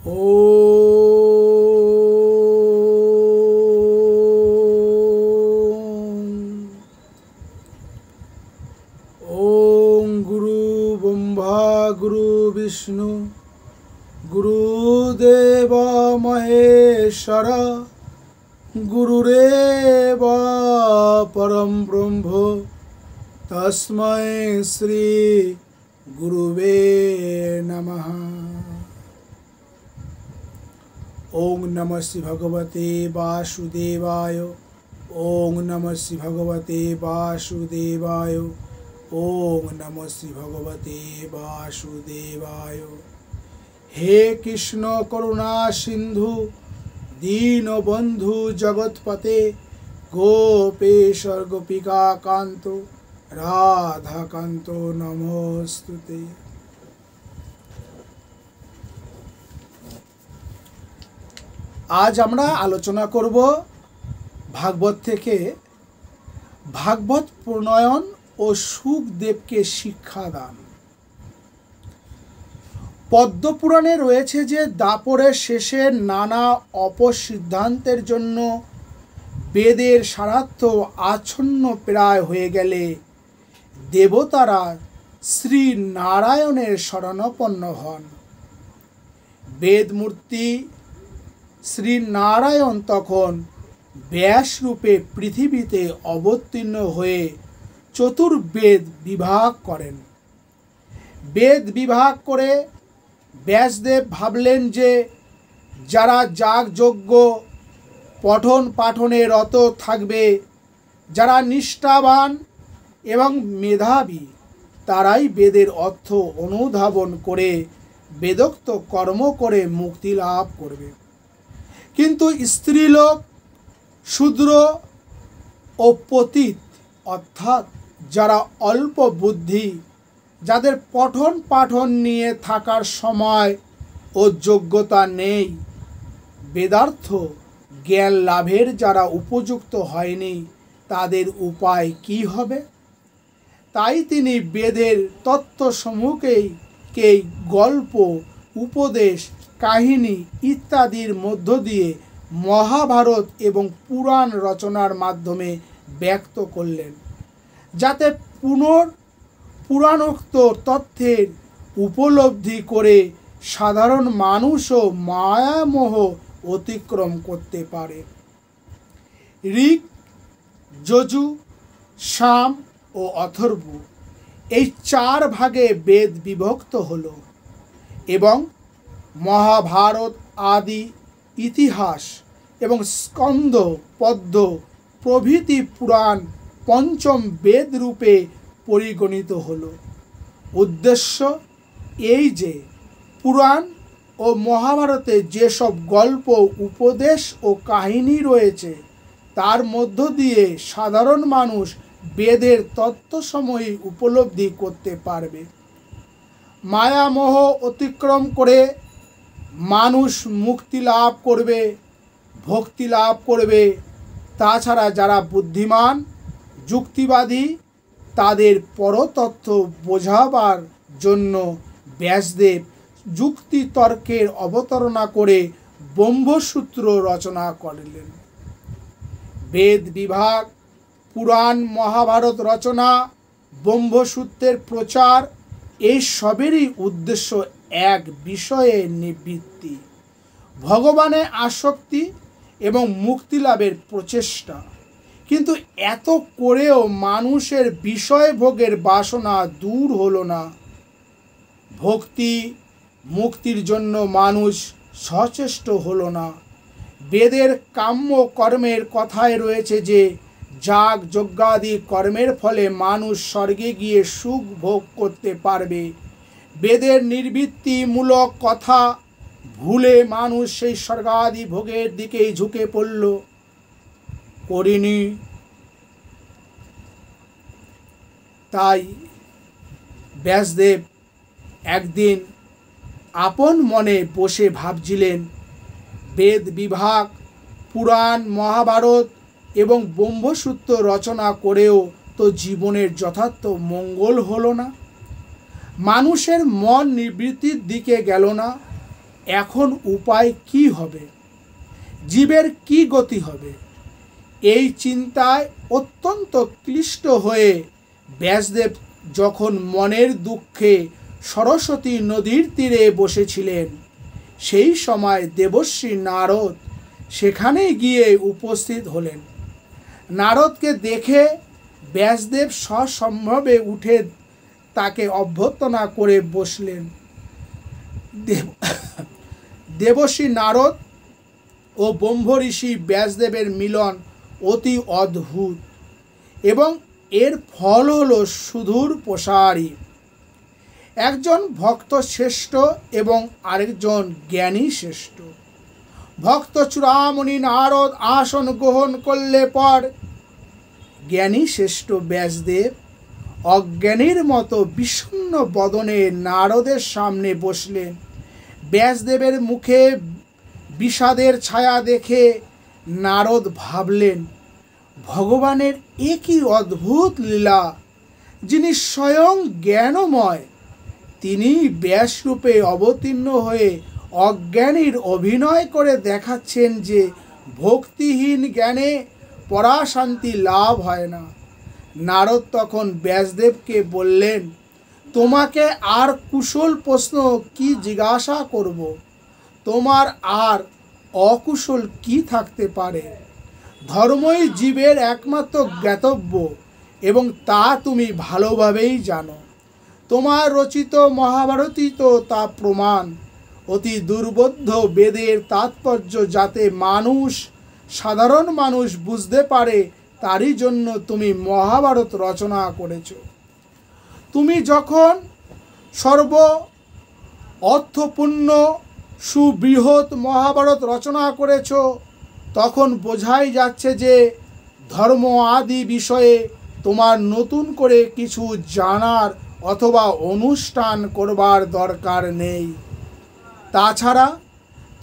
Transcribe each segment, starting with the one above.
ओम गुरु ब्रह्मा गुरु विष्णु गुरुदेव महेश्वर गुरुरेव परम ब्रह्म तस्मै श्री गुरुवे नमः। ओम नमः श्री भगवते वासुदेवाय। ओम नमः श्री भगवते वासुदेवाय। ओम नमः श्री भगवते वासुदेवाय। हे कृष्ण करुणा सिंधु दीनबंधु जगतपते गोपेश्वर गोपिका कांतो राधा कांतो नमोस्तुते। आज আমরা আলোচনা করব ভাগবত থেকে ভাগবত প্রণয়ন ও সুখদেবকে শিক্ষাদান। পদ্মপুরাণে রয়েছে যে দাপরের শেষে নানা অপসিদ্ধান্তের জন্য বেদের সারার্থ আচ্ছন্ন প্রায় হয়ে গেলে দেবতারা শ্রী নারায়ণের শরণাপন্ন হন। বেদমূর্তি শ্রী নারায়ণ তখন ব্যাসরূপে পৃথিবীতে অবতীর্ণ হয়ে চতুর্বেদ বিভাগ করেন। বেদ বিভাগ করে ব্যাসদেব ভাবলেন যে যারা যাগযজ্ঞ পঠন পাঠনে রত থাকবে, যারা নিষ্ঠাবান এবং মেধাবী, তারাই বেদের অর্থ অনুধাবন করে বেদোক্ত কর্ম করে মুক্তি লাভ করবে। কিন্তু স্ত্রীলোক, শূদ্র ও পতিত অর্থাৎ যারা অল্প বুদ্ধি, যাদের পঠন পাঠন নিয়ে থাকার সময় ও যোগ্যতা নেই, বেদার্থ জ্ঞান লাভের যারা উপযুক্ত হয়নি, তাদের উপায় কি হবে? তাই তিনি বেদের তত্ত্বসমূহকেই গল্প, উপদেশ, কাহিনী ইত্যাদির মধ্য দিয়ে মহাভারত এবং পুরাণ রচনার মাধ্যমে ব্যক্ত করলেন, যাতে পুরাণোক্ত তথ্যের উপলব্ধি করে সাধারণ মানুষও মায়ামোহ অতিক্রম করতে পারে। ঋক, যজু, সাম ও অথর্ব এই চার ভাগে বেদ বিভক্ত হল এবং মহাভারত আদি ইতিহাস এবং স্কন্দ, পদ্ম প্রভৃতি পুরাণ পঞ্চম বেদ রূপে পরিগণিত হল। উদ্দেশ্য এই যে পুরাণ ও মহাভারতে যেসব গল্প, উপদেশ ও কাহিনী রয়েছে তার মধ্য দিয়ে সাধারণ মানুষ বেদের তত্ত্বসমূহ উপলব্ধি করতে পারবে। মায়ামোহ অতিক্রম করে মানুষ মুক্তি লাভ করবে, ভক্তি লাভ করবে। তাছাড়া যারা বুদ্ধিমান, যুক্তিবাদী, তাদের পরতত্ত্ব বোঝাবার জন্য ব্যাসদেব যুক্তিতর্কের অবতারণা করে ব্রহ্মসূত্র রচনা করলেন। বেদ বিভাগ, পুরাণ মহাভারত রচনা, ব্রহ্মসূত্রের প্রচার, এই সবেরই উদ্দেশ্য এক বিষয়ে নিবৃত্তি, ভগবানে আসক্তি এবং মুক্তি লাভের প্রচেষ্টা। কিন্তু এত করেও মানুষের বিষয় ভোগের বাসনা দূর হলো না। ভক্তি মুক্তির জন্য মানুষ সচেষ্ট হলো না। বেদের কাম্য কর্মের কথায় রয়েছে যে যাগ যজ্ঞাদি কর্মের ফলে মানুষ স্বর্গে গিয়ে সুখ ভোগ করতে পারবে। বেদের নিবৃত্তিমূলক কথা ভুলে মানুষ সেই স্বর্গাদি ভোগের দিকেই ঝুঁকে পড়ল। করিনি। তাই ব্যাসদেব একদিন আপন মনে বসে ভাবছিলেন, বেদ বিভাগ, পুরাণ মহাভারত এবং ব্রহ্মসূত্র রচনা করেও তো জীবনের যথার্থ মঙ্গল হলো না। মানুষের মন নিবৃত্তির দিকে গেল না। এখন উপায় কি হবে, জীবের কি গতি হবে? এই চিন্তায় অত্যন্ত ক্লিষ্ট হয়ে ব্যাসদেব যখন মনের দুঃখে সরস্বতী নদীর তীরে বসেছিলেন, সেই সময় দেবর্ষি নারদ সেখানে গিয়ে উপস্থিত হলেন। নারদকে দেখে ব্যাসদেব সসম্ভবে উঠে তাকে অভ্যর্থনা করে বসলেন। দেবর্ষি নারদ ও ব্রহ্ম ঋষি ব্যাসদেবের মিলন অতি অদ্ভুত এবং এর ফল হল সুদূর প্রসারী। একজন ভক্ত শ্রেষ্ঠ এবং আরেকজন জ্ঞানী শ্রেষ্ঠ। ভক্ত চূড়ামণি নারদ আসন গ্রহণ করলে পর জ্ঞানী শ্রেষ্ঠ ব্যাসদেব অজ্ঞানীর মতো বিষণ্ণ বদনে নারদের সামনে বসলেন। ব্যাসদেবের মুখে বিষাদের ছায়া দেখে নারদ ভাবলেন, ভগবানের এ কি অদ্ভুত লীলা! যিনি স্বয়ং জ্ঞানময়, তিনি ব্যাসরূপে অবতীর্ণ হয়ে অজ্ঞানীর অভিনয় করে দেখাচ্ছেন যে ভক্তিহীন জ্ঞানে পরাশান্তি লাভ হয় না। নারদ তখন ব্যাসদেবকে বললেন, তোমাকে আর কুশল প্রশ্ন কি জিজ্ঞাসা করব? তোমার আর অকুশল কি থাকতে পারে? ধর্মই জীবের একমাত্র জ্ঞাতব্য এবং তা তুমি ভালোভাবেই জানো। তোমার রচিত মহাভারতই তো তা প্রমাণ। অতি দুর্বোধ্য বেদের তাৎপর্য যাতে সাধারণ মানুষ বুঝতে পারে, তারই জন্য তুমি মহাভারত রচনা করেছ। তুমি যখন সর্ব অর্থপূর্ণ সুবৃহৎ মহাভারত রচনা করেছ, তখন বোঝাই যাচ্ছে যে ধর্ম আদি বিষয়ে তোমার নতুন করে কিছু জানার অথবা অনুষ্ঠান করবার দরকার নেই। তাছাড়া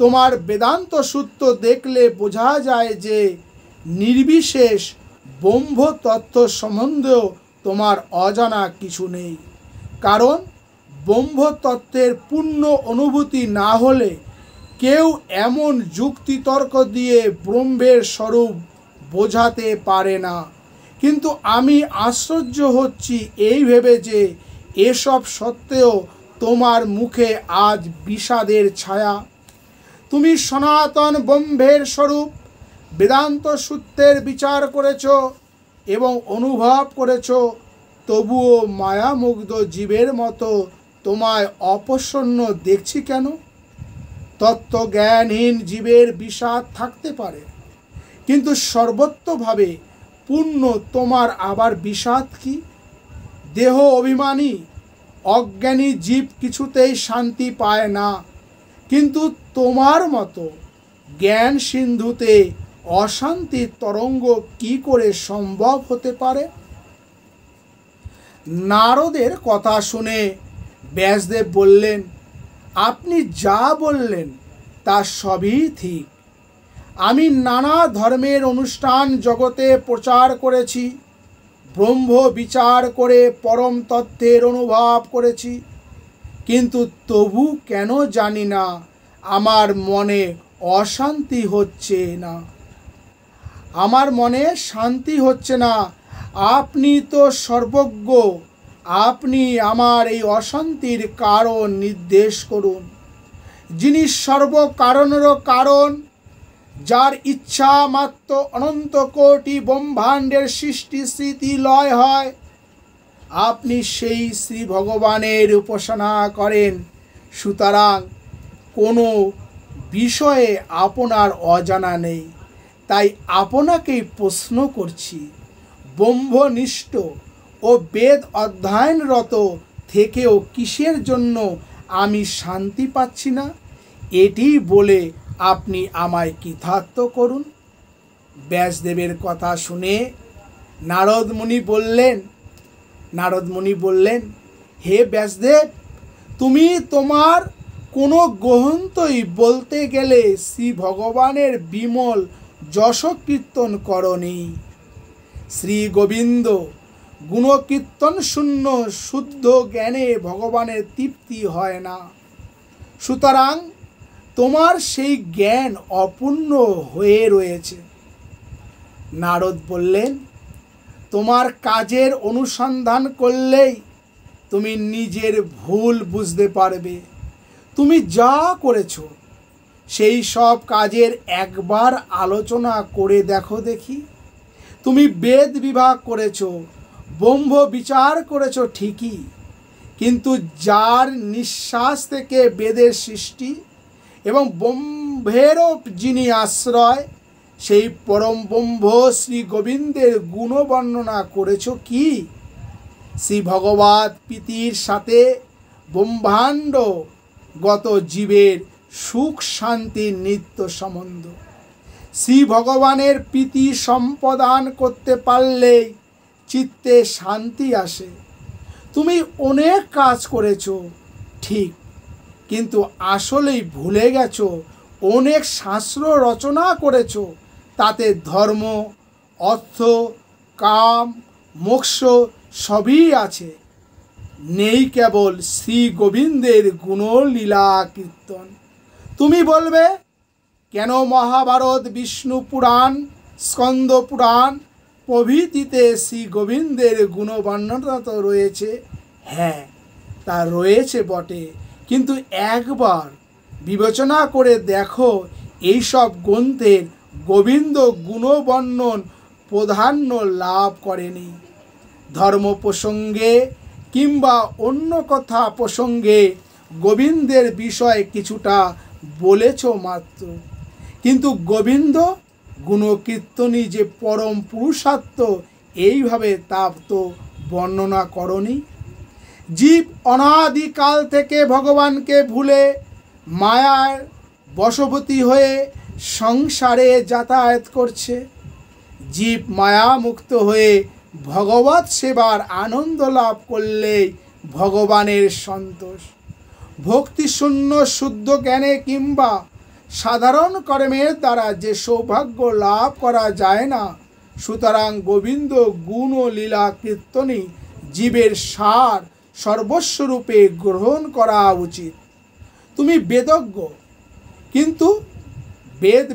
তোমার বেদান্ত সূত্র দেখলে বোঝা যায় যে নির্বিশেষ ব্রহ্ম তত্ত্ব সম্বন্ধেও তোমার অজানা কিছু নেই। কারণ ব্রহ্ম তত্ত্বের পূর্ণ অনুভূতি না হলে কেউ এমন যুক্তিতর্ক দিয়ে ব্রহ্মের স্বরূপ বোঝাতে পারে না। কিন্তু আমি আশ্চর্য হচ্ছি এই ভেবে যে এসব সত্ত্বেও তোমার মুখে আজ বিষাদের ছায়া। তুমি সনাতন ব্রহ্মের স্বরূপ বেদান্ত সূত্রের বিচার করেছ এবং অনুভব করেছ, তবুও মায়ামুগ্ধ জীবের মতো তোমায় অপ্রসন্ন দেখছি কেন? তত্ত্বজ্ঞানহীন জীবের বিষাদ থাকতে পারে, কিন্তু সর্বত্রভাবে পূর্ণ তোমার আবার বিষাদ কি? দেহ অভিমানী অজ্ঞানী জীব কিছুতেই শান্তি পায় না, কিন্তু তোমার মতো জ্ঞান সিন্ধুতে অশান্তির তরঙ্গ কি করে সম্ভব হতে পারে? নারদের কথা শুনে ব্যাসদেব বললেন, আপনি যা বললেন তা সবই ঠিক। আমি নানা ধর্মের অনুষ্ঠান জগতে প্রচার করেছি, ব্রহ্ম বিচার করে পরম তত্ত্বের অনুভব করেছি, কিন্তু তবু কেন জানি না আমার মনে অশান্তি হচ্ছে না, আমার মনে শান্তি হচ্ছে না। আপনি তো সর্বজ্ঞ, আপনি আমার এই অশান্তির কারণ নির্দেশ করুন। যিনি সর্বকারণেরও কারণ, যার ইচ্ছা মাত্র অনন্ত কোটি ব্রহ্মাণ্ডের সৃষ্টি স্থিতি লয় হয়, আপনি সেই শ্রী ভগবানের উপাসনা করেন। সুতরাং কোনো বিষয়ে আপনার অজানা নেই। তাই আপনাকেই প্রশ্ন করছি, ব্রহ্মনিষ্ঠ ও বেদ অধ্যয়নরত থেকেও কিসের জন্য আমি শান্তি পাচ্ছি না? এটি বলে আপনি আমায় কৃতার্থ করুন। ব্যাসদেবের কথা শুনে নারদ মুনি বললেন, হে ব্যাসদেব, তুমি তোমার কোনো গ্রন্থই বলতে গেলে শ্রী ভগবানের বিমল যশ কীর্তন করনি। শ্রী গোবিন্দ গুণকীর্তন শূন্য শুদ্ধ জ্ঞানে ভগবানের তৃপ্তি হয় না। সুতরাং তোমার সেই জ্ঞান অপূর্ণ হয়ে রয়েছে। নারদ বললেন, তোমার কাজের অনুসন্ধান করলেই তুমি নিজের ভুল বুঝতে পারবে। তুমি যা করেছো সেই সব কাজের একবার আলোচনা করে দেখো দেখি। তুমি বেদ বিভাগ করেছো, ব্রহ্ম বিচার করেছো ঠিকই, কিন্তু যার নিঃশ্বাস থেকে বেদের সৃষ্টি এবং ব্রহ্মেরও যিনি আশ্রয়, সেই পরম ব্রহ্ম শ্রী গোবিন্দের গুণ বর্ণনা করেছো কি? শ্রী ভগবৎ প্রীতির সাথে ব্রহ্মাণ্ডগত জীবের সুখ শান্তির নিত্য সম্বন্ধ। শ্রী ভগবানের প্রীতি সম্পাদন করতে পারলেই চিত্তে শান্তি আসে। তুমি অনেক কাজ করেছো ঠিক, কিন্তু আসলেই ভুলে গেছো অনেক শাস্ত্র রচনা করেছো, তাতে ধর্ম, অর্থ, কাম, মোক্ষ সবই আছে, নেই কেবল শ্রী গোবিন্দের গুণলীলা কীর্তন। তুমি বলবে, কেন মহাভারত, বিষ্ণু পুরাণ, স্কন্দ পুরাণ প্রভৃতিতে শ্রী গোবিন্দের গুণবর্ণনা তো রয়েছে। হ্যাঁ, তা রয়েছে বটে, কিন্তু একবার বিবেচনা করে দেখো এইসব গ্রন্থের গোবিন্দ গুণবর্ণন প্রাধান্য লাভ করেনি। ধর্ম প্রসঙ্গে কিংবা অন্য কথা প্রসঙ্গে গোবিন্দের বিষয়ে কিছুটা বলেছ মাত্র, কিন্তু গোবিন্দ গুণকীর্তনই যে পরম পুরুষার্থ এইভাবে তা তো বর্ণনা করনি। জীব অনাদিকাল থেকে ভগবানকে ভুলে মায়ার বশবর্তী হয়ে সংসারে যাতায়াত করছে। জীব মায়ামুক্ত হয়ে ভগবৎ সেবার আনন্দ লাভ করলেই ভগবানের সন্তোষ। ভক্তিশূন্য শুদ্ধ জ্ঞানে কিংবা সাধারণ কর্মের দ্বারা যে সৌভাগ্য লাভ করা যায় না, সুতরাং গোবিন্দ গুণ ও লীলা কীর্তনই জীবের সার সর্বস্বরূপে গ্রহণ করা উচিত। তুমি বেদজ্ঞ, কিন্তু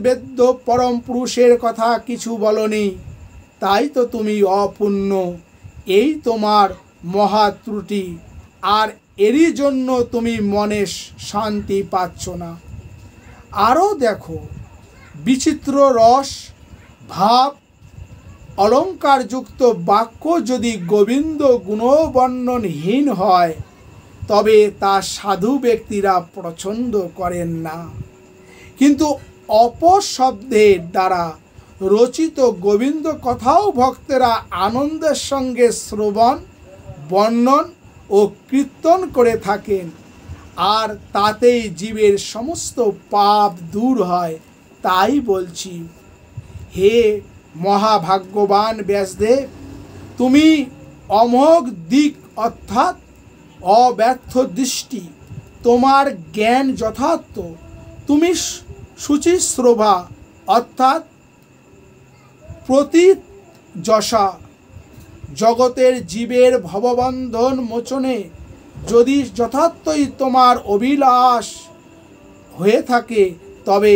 বেদ্য পরম পুরুষের কথা কিছু বলনি, তাই তো তুমি অপূর্ণ। এই তোমার মহা ত্রুটি, আর এরই জন্য তুমি মনে শান্তি পাচ্ছ না। আরও দেখো, বিচিত্র রস, ভাব, অলঙ্কারযুক্ত বাক্য যদি গোবিন্দ গুণবর্ণনহীন হয়, তবে তা সাধু ব্যক্তিরা পছন্দ করেন না। কিন্তু অপশব্দের দ্বারা রচিত গোবিন্দ কথাও ভক্তেরা আনন্দের সঙ্গে শ্রবণ, বর্ণন ও কীর্তন করে থাকেন, আর তাতেই জীবের সমস্ত পাপ দূর হয়। তাই বলছি, হে মহাভাগ্যবান ব্যাসদেব, তুমি অমোঘ দিক অর্থাৎ অব্যর্থ দৃষ্টি, তোমার জ্ঞান যথার্থ, তুমি শুচিশ্রভা অর্থাৎ প্রতীযশা, জগতের জীবের ভববন্ধন মোচনে যদি যথার্থই তোমার অভিলাষ হয়ে থাকে, তবে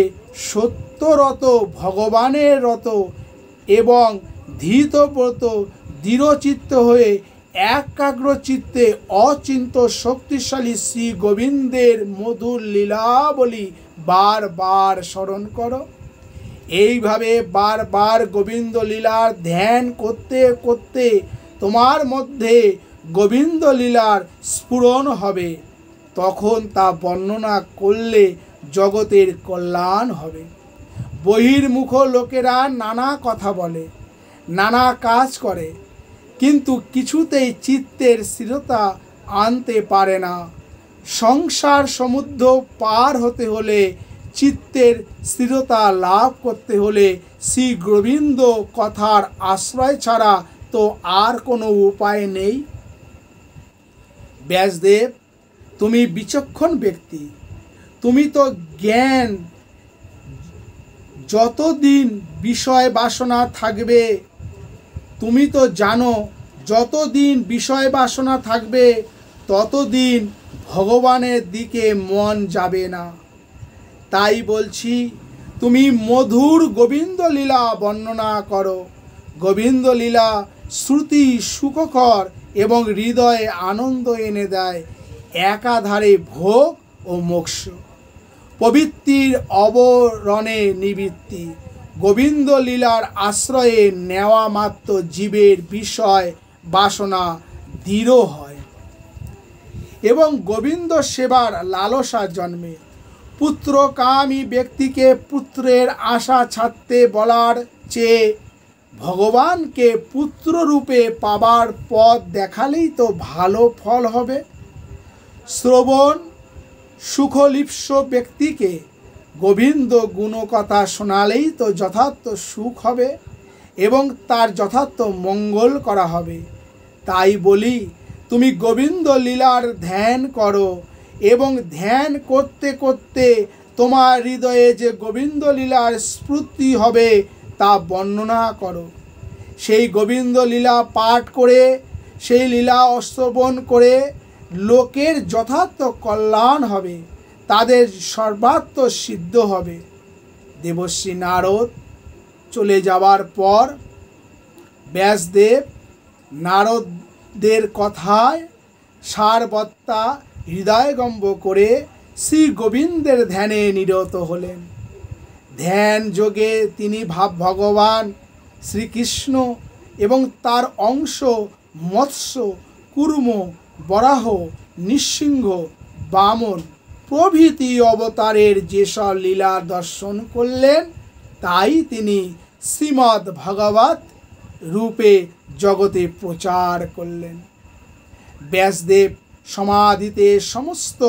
সত্যরত ভগবানের রত এবং ধৃতব্রত দৃঢ়চিত্ত হয়ে একাগ্র চিত্তে অচিন্ত শক্তিশালী শ্রী গোবিন্দের মধুর লীলাবলী বারবার স্মরণ করো। এইভাবে বারবার গোবিন্দ লীলার ধ্যান করতে করতে তোমার মধ্যে গোবিন্দ লীলার স্ফুরণ হবে। তখন তা বর্ণনা করলে জগতের কল্যাণ হবে। বহির্মুখ লোকেরা নানা কথা বলে, নানা কাজ করে, কিন্তু কিছুতেই চিত্তের স্থিরতা আনতে পারে না। সংসার সমুদ্র পার হতে হলে, চিত্তের স্থিরতা লাভ করতে হলে শ্রী গোবিন্দ কথার আশ্রয় ছাড়া তো আর কোনো উপায় নেই। ব্যাসদেব, তুমি বিচক্ষণ ব্যক্তি, তুমি তো জ্ঞান, যতদিন বিষয় বাসনা থাকবে, তুমি তো জানো যতদিন বিষয় বাসনা থাকবে ততদিন ভগবানের দিকে মন যাবে না। তাই বলছি, তুমি মধুর গোবিন্দ লীলা বর্ণনা করো। গোবিন্দ লীলা শ্রুতি সুখকর এবং হৃদয়ে আনন্দ এনে দেয়, একাধারে ভোগ ও মোক্ষ। প্রবৃত্তির অবরণে নিবৃত্তি। গোবিন্দ লীলার আশ্রয়ে নেওয়া মাত্র জীবের বিষয় বাসনা দৃঢ় হয় এবং গোবিন্দ সেবার লালসা জন্মে। পুত্রকামী ব্যক্তিকে পুত্রের আশা ছাড়তে বলার চেয়ে ভগবানকে পুত্ররূপে পাবার পথ দেখালেই তো ভালো ফল হবে। শ্রবণ সুখলিপ্স ব্যক্তিকে গোবিন্দ গুণকথা শোনালেই তো যথার্থ সুখ হবে এবং তার যথার্থ মঙ্গল করা হবে। তাই বলি, তুমি গোবিন্দ লীলার ধ্যান করো এবং ধ্যান করতে করতে তোমার হৃদয়ে যে গোবিন্দ লীলার স্ফূর্তি হবে তা বর্ণনা করো। সেই গোবিন্দ লীলা পাঠ করে, সেই লীলা শ্রবণ করে লোকের যথার্থ কল্যাণ হবে, তাদের সর্বাত্ম সিদ্ধ হবে। দেবশ্রী নারদ চলে যাওয়ার পর ব্যাসদেব নারদদের কথায় সারবত্তা হৃদয়গম্ব করে শ্রী গোবিন্দের ধ্যানে নিরত হলেন। ধ্যান যোগে তিনি ভগবান শ্রীকৃষ্ণ এবং তার অংশ মৎস্য, কুর্ম, বরাহ, নৃসিংহ, বামন প্রভৃতি অবতারের যেসব লীলা দর্শন করলেন, তাই তিনি শ্রীমদ্ ভাগবত রূপে জগতে প্রচার করলেন। ব্যাসদেব সমাধিতে সমস্ত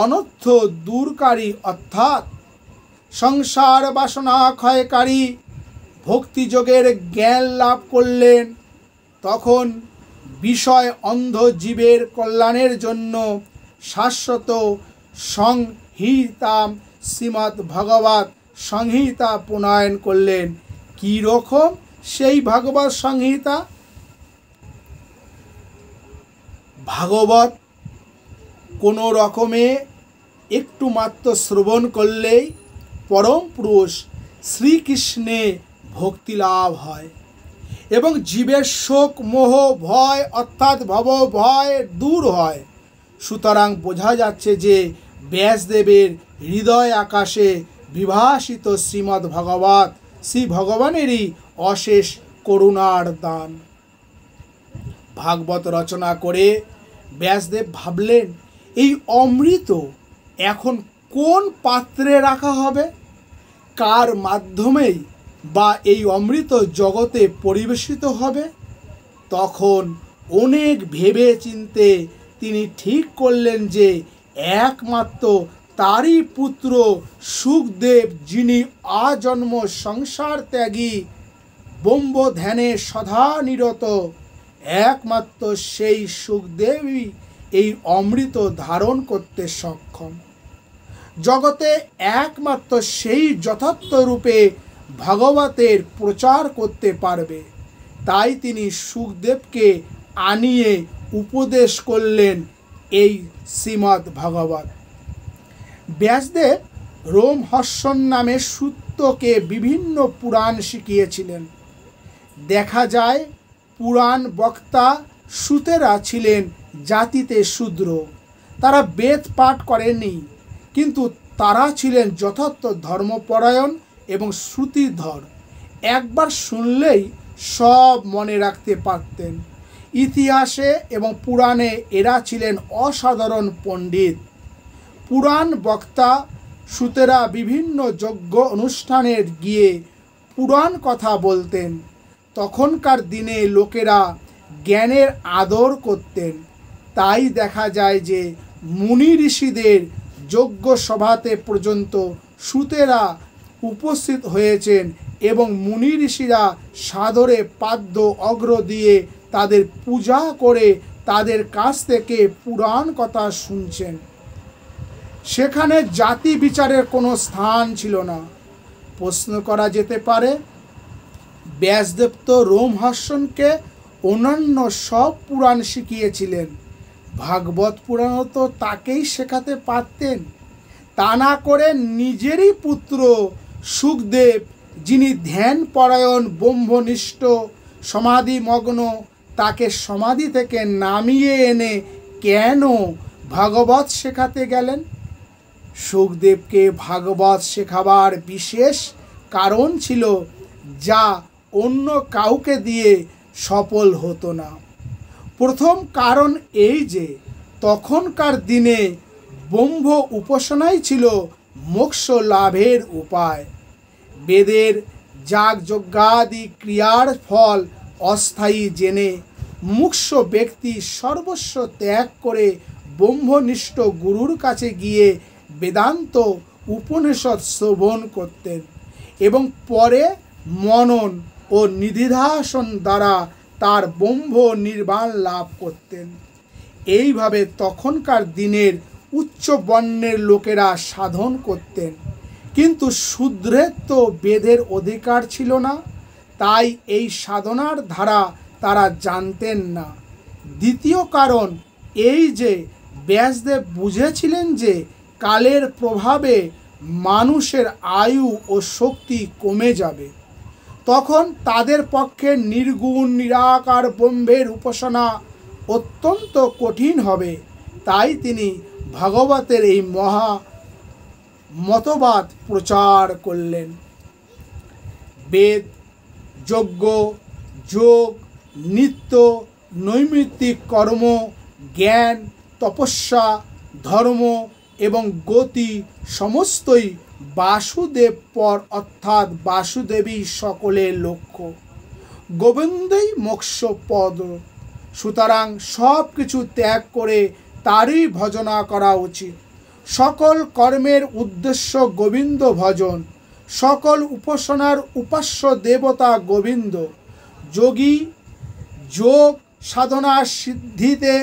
অনর্থ দূরকারী অর্থাৎ সংসার বাসনা ক্ষয়কারী ভক্তিযোগের জ্ঞান লাভ করলেন। তখন বিষয় অন্ধ জীবের কল্যাণের জন্য শাশ্বত সংহিতা শ্রীমদ্ ভগবত সংহিতা প্রণয়ন করলেন। কী রকম সেই ভাগবত সংহিতা? ভাগবত কোনো রকমে একটু মাত্র শ্রবণ করলেই পরম পুরুষ শ্রীকৃষ্ণে ভক্তি লাভ হয় এবং জীবের শোক মোহ ভয় অর্থাৎ ভব ভয় দূর হয়। সুতরাং বোঝা যাচ্ছে যে ব্যাসদেবের হৃদয় আকাশে বিভাসিত শ্রীমদ্ ভাগবত শ্রী ভগবানেরই অশেষ করুণার দান। ভাগবত রচনা করে ব্যাসদেব ভাবলেন, এই অমৃত এখন কোন পাত্রে রাখা হবে, কার মাধ্যমেই বা এই অমৃত জগতে পরিবেশিত হবে। তখন অনেক ভেবে চিনতে তিনি ঠিক করলেন যে একমাত্র তারই পুত্র সুখদেব, যিনি আজন্ম সংসার ত্যাগী, ব্রহ্ম ধ্যানে সদা নিরত, একমাত্র সেই সুখদেবই এই অমৃত ধারণ করতে সক্ষম। জগতে একমাত্র সেই যথার্থ রূপে ভাগবতের প্রচার করতে পারবে। তাই তিনি সুখদেবকে আনিয়ে উপদেশ করলেন এই শ্রীমদ্ ভাগবত। ব্যাসদেব রোমহর্ষণ নামে সূত্রকে বিভিন্ন পুরাণ শিখিয়েছিলেন। দেখা যায় পুরাণ বক্তা সূতেরা ছিলেন জাতিতে শূদ্র, তারা বেদ পাঠ করেননি, কিন্তু তারা ছিলেন যথার্থ ধর্মপরায়ণ এবং শ্রুতিধর। একবার শুনলেই সব মনে রাখতে পারতেন। ইতিহাসে এবং পুরাণে এরা ছিলেন অসাধারণ পণ্ডিত। পুরাণ বক্তা সূতেরা বিভিন্ন যজ্ঞ অনুষ্ঠানে গিয়ে পুরাণ কথা বলতেন। তখনকার দিনে লোকেরা জ্ঞানের আদর করতেন। তাই দেখা যায় যে মুনি ঋষিদের যজ্ঞ সভাতে পর্যন্ত সূতেরা উপস্থিত হয়েছেন এবং মুনি ঋষিরা সাদরে পাদ্য অগ্র দিয়ে তাদের পূজা করে তাদের কাছ থেকে পুরাণ কথা শুনছেন। সেখানে জাতি বিচারের কোনো স্থান ছিল না। প্রশ্ন করা যেতে পারে, ব্যাসদেব তো রোমহর্ষণকে অন্যান্য সব পুরাণ শিখিয়েছিলেন, ভাগবত পুরাণও তো তাকেই শেখাতে পারতেন। তা না করে নিজেরই পুত্র সুখদেব, যিনি ধ্যানপরায়ণ ব্রহ্মনিষ্ঠ সমাধিমগ্ন, তাকে সমাধি থেকে নামিয়ে এনে কেন ভাগবত শেখাতে গেলেন? সুখদেবকে ভাগবত শেখাবার বিশেষ কারণ ছিল, যা অন্য কাউকে দিয়ে সফল হতো না। প্রথম কারণ এই যে তখনকার দিনে ব্রহ্ম উপাসনাই ছিল মোক্ষ লাভের উপায়। বেদের যাগযজ্ঞাদি ক্রিয়ার ফল অস্থায়ী জেনে মুখ্য ব্যক্তি সর্বস্ব ত্যাগ করে ব্রহ্মনিষ্ঠ গুরুর কাছে গিয়ে বেদান্ত উপনিষদ শ্রবণ করতেন এবং পরে মনন ও নিধিধ্যাসন দ্বারা তার ব্রহ্ম নির্বাণ লাভ করতেন। এইভাবে তখনকার দিনের উচ্চ বর্ণের লোকেরা সাধন করতেন, কিন্তু শূদ্রের তো বেদের অধিকার ছিল না, তাই এই সাধনার ধারা তারা জানতেন না। দ্বিতীয় কারণ এই যে ব্যাসদেব বুঝেছিলেন যে কালের প্রভাবে মানুষের আয়ু ও শক্তি কমে যাবে, তখন তাদের পক্ষে নির্গুণ নিরাকার ব্রহ্মের উপাসনা অত্যন্ত কঠিন হবে। তাই তিনি ভাগবতের এই মহা মতবাদ প্রচার করলেন। বেদ, যজ্ঞ, যোগ, নিত্য নৈমিত্তিক কর্ম, জ্ঞান, তপস্যা, ধর্ম এবং গতি সমস্তই বাসুদেব পর, অর্থাৎ বাসুদেবী সকলের লক্ষ্য। গোবিন্দই মোক্ষপদ। সুতরাং সব কিছু ত্যাগ করে তারই ভজনা করা উচিত। সকল কর্মের উদ্দেশ্য গোবিন্দ ভজন। সকল উপাসনার উপাস্য দেবতা গোবিন্দ। যোগী যোগ সাধনার সিদ্ধিতে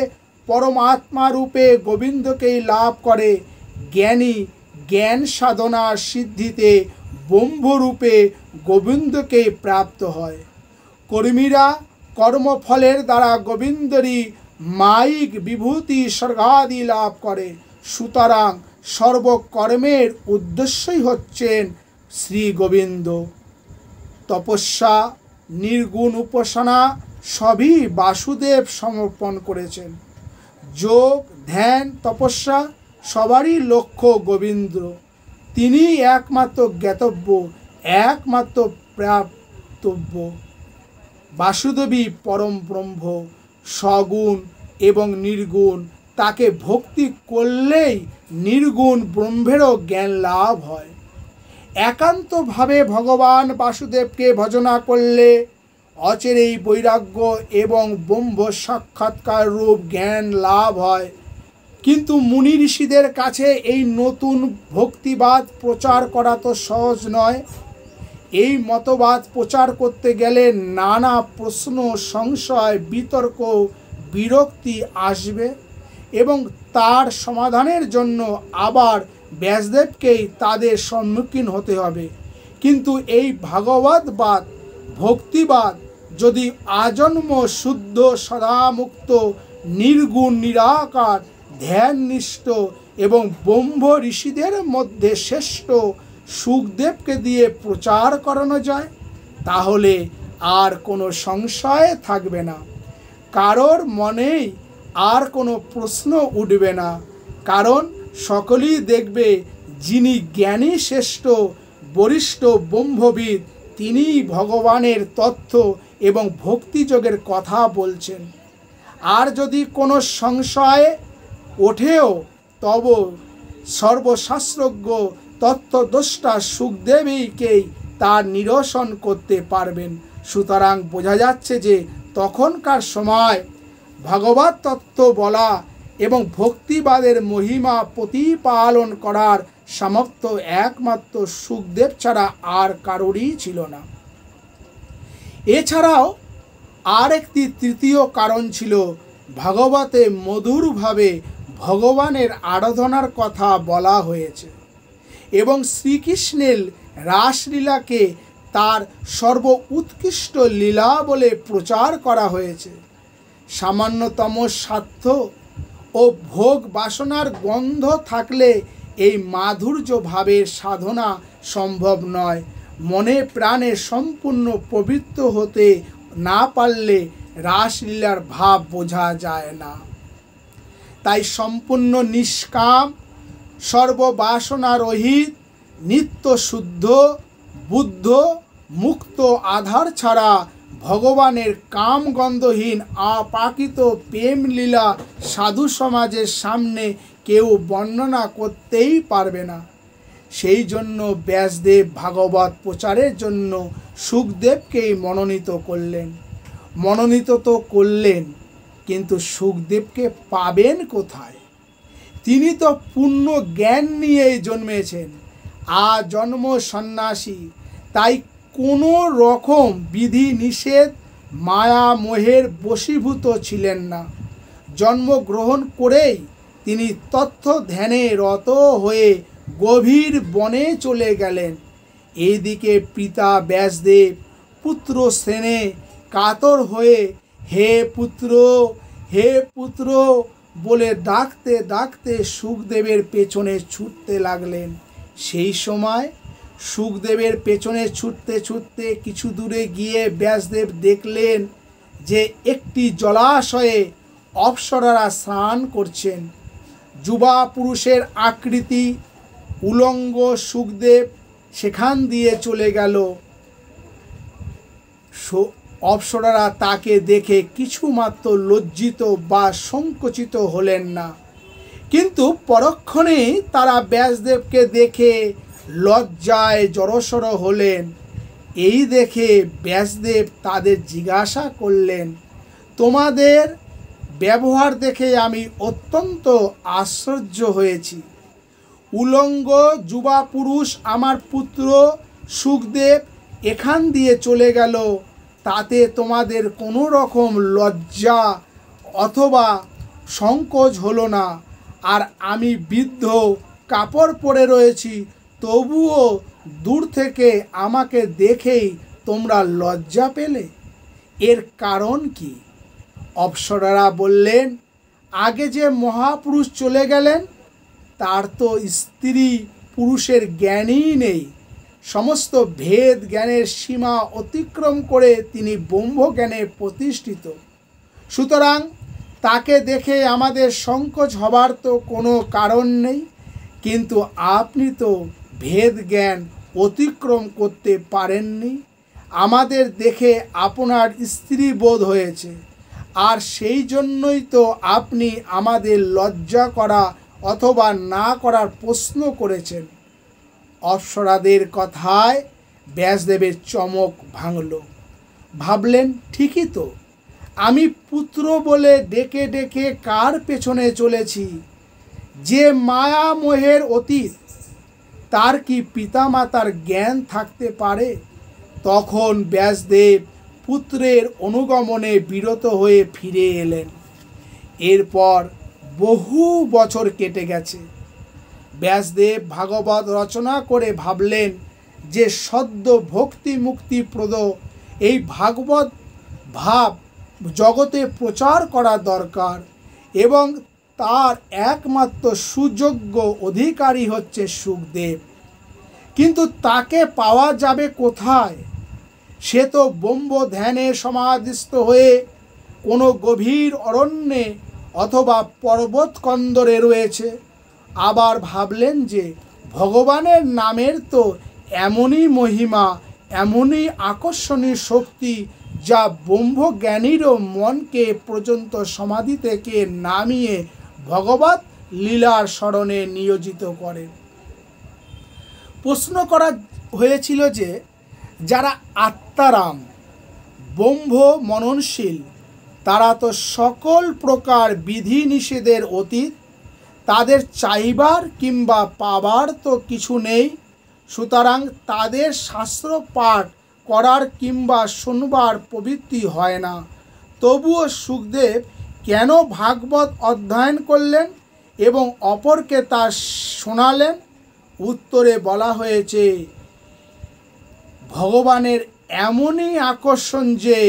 পরমাত্মা রূপে গোবিন্দকেই লাভ করে। জ্ঞানী জ্ঞান সাধনার সিদ্ধিতে ব্রহ্মরূপে গোবিন্দকেই প্রাপ্ত হয়। কর্মীরা কর্মফলের দ্বারা গোবিন্দরই মায়িক বিভূতি স্বর্গাদি লাভ করে। সুতরাং সর্বকর্মের উদ্দেশ্যই হচ্ছেন শ্রী গোবিন্দ। তপস্যা, নির্গুণ উপাসনা সবই বাসুদেব সমর্পণ করেছেন। যোগ, ধ্যান, তপস্যা সবারই লক্ষ্য গোবিন্দ। তিনি একমাত্র জ্ঞাতব্য, একমাত্র প্রাপ্তব্য। বাসুদেবী পরম ব্রহ্ম, সগুণ এবং নির্গুণ। তাকে ভক্তি করলেই নির্গুণ ব্রহ্মেরও জ্ঞান লাভ হয়। একান্তভাবে ভগবান বাসুদেবকে ভজনা করলে অচিরেই বৈরাগ্য এবং ব্রহ্ম সাক্ষাৎকার রূপ জ্ঞান লাভ হয়। কিন্তু মুনি ঋষিদের কাছে এই নতুন ভক্তিবাদ প্রচার করা তো সহজ নয়। এই মতবাদ প্রচার করতে গেলে নানা প্রশ্ন, সংশয়, বিতর্ক, বিরক্তি আসবে এবং তার সমাধানের জন্য আবার ব্যাসদেবকেই তাদের সম্মুখীন হতে হবে। কিন্তু এই ভাগবতবাদ, ভক্তিবাদ যদি আজন্ম শুদ্ধ, সদামুক্ত, নির্গুণ, নিরাকার, ধ্যাননিষ্ঠ এবং ব্রহ্ম ঋষিদের মধ্যে শ্রেষ্ঠ সুখদেবকে দিয়ে প্রচার করানো যায়, তাহলে আর কোনো সংশয় থাকবে না। কারোর মনেই আর কোনো প্রশ্ন উঠবে না, কারণ সকলেই দেখবে যিনি জ্ঞানী শ্রেষ্ঠ বরিষ্ঠ ব্রহ্মবিদ, তিনিই ভগবানের তথ্য এবং ভক্তিযোগের কথা বলছেন। আর যদি কোনো সংশয় ওঠেও, তব সর্বশাস্ত্রজ্ঞ তত্ত্বদ্রষ্টা সুখদেবীকেই তার নিরসন করতে পারবেন। সুতরাং বোঝা যাচ্ছে যে তখনকার সময় ভগবত তত্ত্ব বলা এবং ভক্তিবাদের মহিমা প্রতিপালন করার সামর্থ্য একমাত্র সুখদেব ছাড়া আর কারোরই ছিল না। এছাড়াও আর একটি তৃতীয় কারণ ছিল, ভাগবতে মধুরভাবে ভগবানের আরাধনার কথা বলা হয়েছে এবং শ্রীকৃষ্ণের রাসলীলাকে তার সর্ব উৎকৃষ্ট লীলা বলে প্রচার করা হয়েছে। সামান্যতম স্বার্থ ও ভোগ বাসনার গন্ধ থাকলে এই মাধুর্য ভাবের সাধনা সম্ভব নয়। মনে প্রাণে সম্পূর্ণ পবিত্র হতে না পারলে রাসলীলার ভাব বোঝা যায় না। তাই সম্পূর্ণ নিষ্কাম, সর্ববাসনা রহিত, নিত্য শুদ্ধ, বুদ্ধ, মুক্ত আধার ছাড়া ভগবানের কামগন্ধহীন আপাকিত প্রেম লীলা সাধু সমাজের সামনে কেউ বর্ণনা করতেই পারবে না। সেই জন্য ব্যাসদেব ভাগবত প্রচারের জন্য সুখদেবকেই মনোনীত করলেন। মনোনীত তো করলেন, কিন্তু সুখদেবকে পাবেন কোথায়? তিনি তো পূর্ণ জ্ঞান নিয়েই জন্মেছেন, আজন্ম সন্ন্যাসী। তাই কোনো রকম বিধি নিষেধ মায়া মোহের বশীভূত ছিলেন না। জন্মগ্রহণ করেই তিনি তথ্য ধ্যানে রত হয়ে গভীর বনে চলে গেলেন। এইদিকে পিতা ব্যাসদেব পুত্র স্নেহে কাতর হয়ে হে পুত্র, হে পুত্র বলে ডাকতে ডাকতে সুখদেবের পেছনে ছুটতে লাগলেন। সেই সময় সুখদেবের পেছনে ছুটতে ছুটতে কিছু দূরে গিয়ে ব্যাসদেব দেখলেন যে একটি জলাশয়ে অপ্সরারা স্নান করছেন। যুবা পুরুষের আকৃতি, উলঙ্গ সুখদেব সেখান দিয়ে চলে গেল। অপ্সরারা তাকে দেখে কিছুমাত্র লজ্জিত বা সংকুচিত হলেন না, কিন্তু পরক্ষণেই তারা ব্যাসদেবকে দেখে লজ্জায় জড়সড় হলেন। এই দেখে ব্যাসদেব তাদের জিজ্ঞাসা করলেন, তোমাদের ব্যবহার দেখে আমি অত্যন্ত আশ্চর্য হয়েছি। উলঙ্গ যুবা পুরুষ আমার পুত্র সুখদেব এখান দিয়ে চলে গেল, তাতে তোমাদের কোনো রকম লজ্জা অথবা সংকোচ হলো না। আর আমি বৃদ্ধ, কাপড় পরে রয়েছি, তবুও দূর থেকে আমাকে দেখেই তোমরা লজ্জা পেলে, এর কারণ কি? অপ্সরারা বললেন, আগে যে মহাপুরুষ চলে গেলেন তার তো স্ত্রী পুরুষের জ্ঞানই নেই। সমস্ত ভেদ জ্ঞানের সীমা অতিক্রম করে তিনি ব্রহ্মজ্ঞানে প্রতিষ্ঠিত। সুতরাং তাকে দেখে আমাদের সংকোচ হবার তো কোনো কারণ নেই। কিন্তু আপনি তো ভেদ জ্ঞান অতিক্রম করতে পারেননি। আমাদের দেখে আপনার স্ত্রী বোধ হয়েছে, আর সেই জন্যই তো আপনি আমাদের লজ্জা করা অথবা না করার প্রশ্ন করেছেন। অপ্সরাদের কথায় ব্যাসদেবের চমক ভাঙল। ভাবলেন, ঠিকই তো, আমি পুত্র বলে ডেকে ডেকে কার পেছনে চলেছি? যে মায়া মোহের অতীত, তার কি পিতামাতার জ্ঞান থাকতে পারে? তখন ব্যাসদেব পুত্রের অনুগমনে বিরত হয়ে ফিরে এলেন। এরপর বহু বছর কেটে গেছে। ব্যাসদেব ভাগবত রচনা করে ভাবলেন যে সদ্য ভক্তি মুক্তিপ্রদ এই ভাগবত ভাব জগতে প্রচার করা দরকার, এবং তার একমাত্র সুযোগ্য অধিকারী হচ্ছে সুখদেব। কিন্তু তাকে পাওয়া যাবে কোথায়? সে তো ব্রহ্ম ধ্যানে সমাধিস্থ হয়ে কোনো গভীর অরণ্যে অথবা পর্বত কন্দরে রয়েছে। আবার ভাবলেন যে ভগবানের নামের তো এমনই মহিমা, এমনই আকর্ষণীয় শক্তি যা ব্রহ্মজ্ঞানীরও মনকে পর্যন্ত সমাধি থেকে নামিয়ে ভগবত লীলার স্মরণে নিয়োজিত করে। প্রশ্ন করা হয়েছিল যে যারা আত্মারাম, ব্রহ্ম মননশীল, তারা তো সকল প্রকার বিধি নিষেধের অতীত, তাদের চাইবার কিংবা পাবার তো কিছু নেই। সুতরাং তাদের শাস্ত্র পাঠ করার কিংবা শুনবার প্রবৃত্তি হয় না। তবুও সুখদেব কেন ভাগবত অধ্যয়ন করলেন এবং অপরকে তা শোনালেন? উত্তরে বলা হয়েছে, ভগবানের এমনই আকর্ষণ যে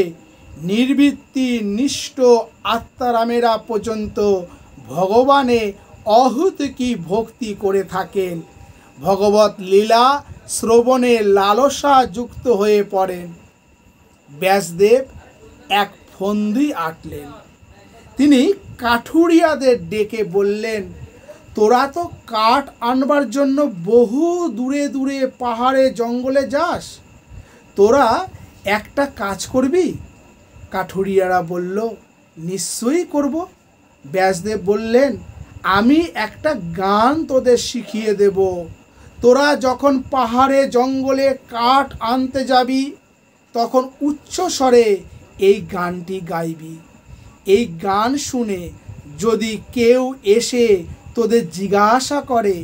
নির্বৃত্তি নিষ্ঠ আত্মারামেরা পর্যন্ত ভগবানে অহৈতুকী ভক্তি করে থাকেন, ভগবত লীলা শ্রবণে লালসা যুক্ত হয়ে পড়েন। ব্যাসদেব এক ফন্দি আঁটলেন। তিনি কাঠুরিয়াদের ডেকে বললেন, তোরা তো কাঠ আনবার জন্য বহু দূরে দূরে পাহাড়ে জঙ্গলে যাস, তোরা একটা কাজ করবি? কাঠুরিয়ারা বলল, নিশ্চয়ই করব। ব্যাসদেব বললেন, আমি একটা গান তোদের শিখিয়ে দেব। তোরা যখন পাহাড়ে জঙ্গলে কাঠ আনতে যাবি, তখন উচ্চ স্বরে এই গানটি গাইবি। এই গান শুনে যদি কেউ এসে তোদের জিজ্ঞাসা করে,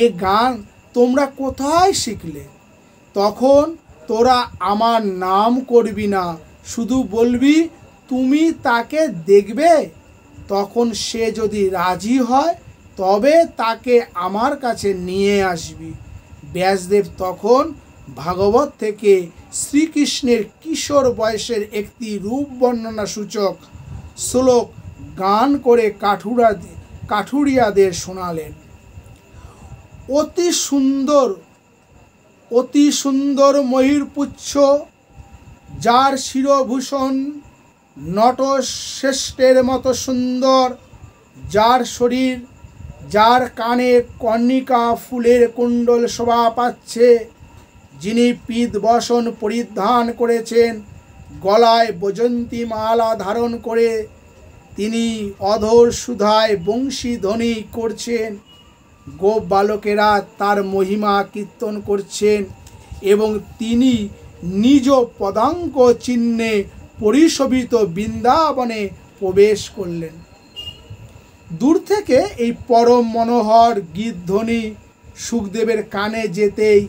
এ গান তোমরা কোথায় শিখলে, তখন তোরা আমার নাম করবি না, শুধু বলবি তুমি তাকে দেখবে। তখন সে যদি রাজি হয় তবে তাকে আমার কাছে নিয়ে আসবি। ব্যাসদেব তখন ভাগবত থেকে শ্রীকৃষ্ণের কিশোর বয়সের একটি রূপ বর্ণনা সূচক শ্লোক গান করে কাঠুরিয়াদের শোনালেন। অতি সুন্দর ময়ূরপুচ্ছ, যার শিরভূষণ নটশ্রেষ্ঠের মতো সুন্দর, যার শরীর, যার কানে কর্ণিকা ফুলের কুণ্ডল শোভা পাচ্ছে, যিনি পীত বসন পরিধান করেছেন, গলায় বৈজন্তী মালা ধারণ করে তিনি অধর সুধায় বংশী ধ্বনি করছেন, গোপ বালকেরা তার মহিমা কীর্তন করছেন এবং তিনি নিজ পদাঙ্ক চিহ্নে পরিশোভিত বৃন্দাবনে প্রবেশ করলেন। দূর থেকে এই পরম মনোহর গীতধ্বনি সুখদেবের কানে যেতেই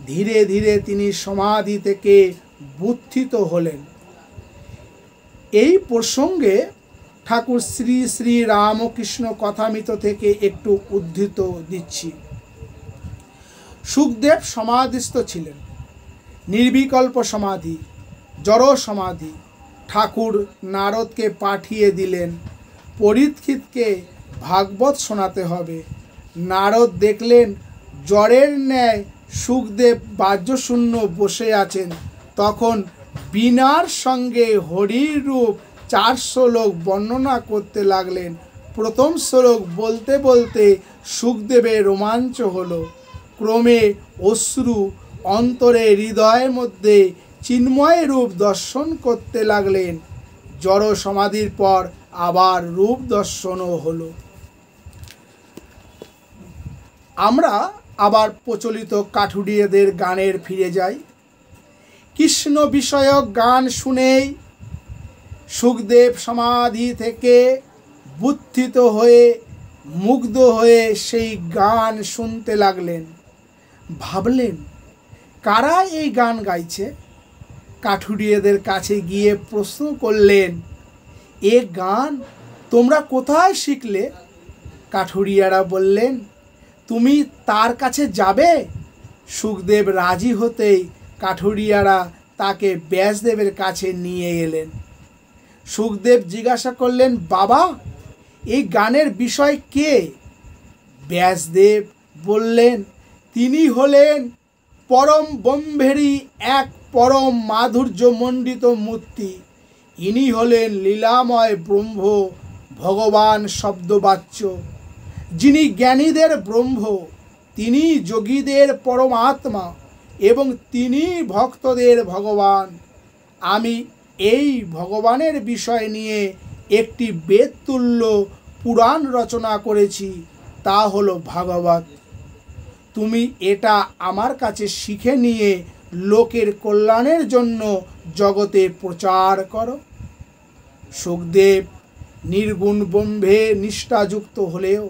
ধীরে ধীরে তিনি সমাধি থেকে বুত্থিত হলেন। এই প্রসঙ্গে ঠাকুর শ্রী শ্রী রামকৃষ্ণ কথামৃত থেকে একটু উদ্ধৃত দিচ্ছি। সুখদেব সমাধিস্থ ছিলেন, নির্বিকল্প সমাধি, জড় সমাধি। ঠাকুর নারদকে পাঠিয়ে দিলেন, পরীক্ষিতকে ভাগবত শোনাতে হবে। নারদ দেখলেন জড়ের ন্যায় সুখদেব বাহ্যশূন্য বসে আছেন। তখন বীণার সঙ্গে হরির রূপ 4 শ্লোক বর্ণনা করতে লাগলেন। প্রথম শ্লোক বলতে বলতে সুখদেবের রোমাঞ্চ হলো। ক্রমে অশ্রু অন্তরে হৃদয়ের মধ্যে চিন্ময় রূপ দর্শন করতে লাগলেন। জড় সমাধির পর আবার রূপ দর্শনও হলো। আমরা আবার প্রচলিত কাঠুরিয়াদের গানের ফিরে যাই। কৃষ্ণ বিষয়ক গান শুনেই সুখদেব সমাধি থেকে বুত্থিত হয়ে মুগ্ধ হয়ে সেই গান শুনতে লাগলেন। ভাবলেন, কারা এই গান গাইছে? কাঠুরিয়াদের কাছে গিয়ে প্রশ্ন করলেন, এ গান তোমরা কোথায় শিখলে? কাঠুরিয়ারা বললেন, তুমি তার কাছে যাবে? সুখদেব রাজি হতেই কাঠুরিয়ারা তাকে ব্যাসদেবের কাছে নিয়ে এলেন। সুখদেব জিজ্ঞাসা করলেন, বাবা, এই গানের বিষয় কে? ব্যাসদেব বললেন, তিনি হলেন পরম ব্রহ্মেরই এক পরম মাধুর্যমণ্ডিত মূর্তি। ইনি হলেন লীলাময় ব্রহ্ম, ভগবান শব্দবাচ্য। যিনি জ্ঞানীদের ব্রহ্ম, তিনি যোগীদের পরমাত্মা এবং তিনি ভক্তদের ভগবান। আমি এই ভগবানের বিষয় নিয়ে একটি বেদতুল্য পুরাণ রচনা করেছি, তা হলো ভাগবত। তুমি এটা আমার কাছে শিখে নিয়ে লোকের কল্যাণের জন্য জগতে প্রচার করো। সুখদেব নির্গুণ ব্রহ্মে নিষ্ঠাযুক্ত হলেও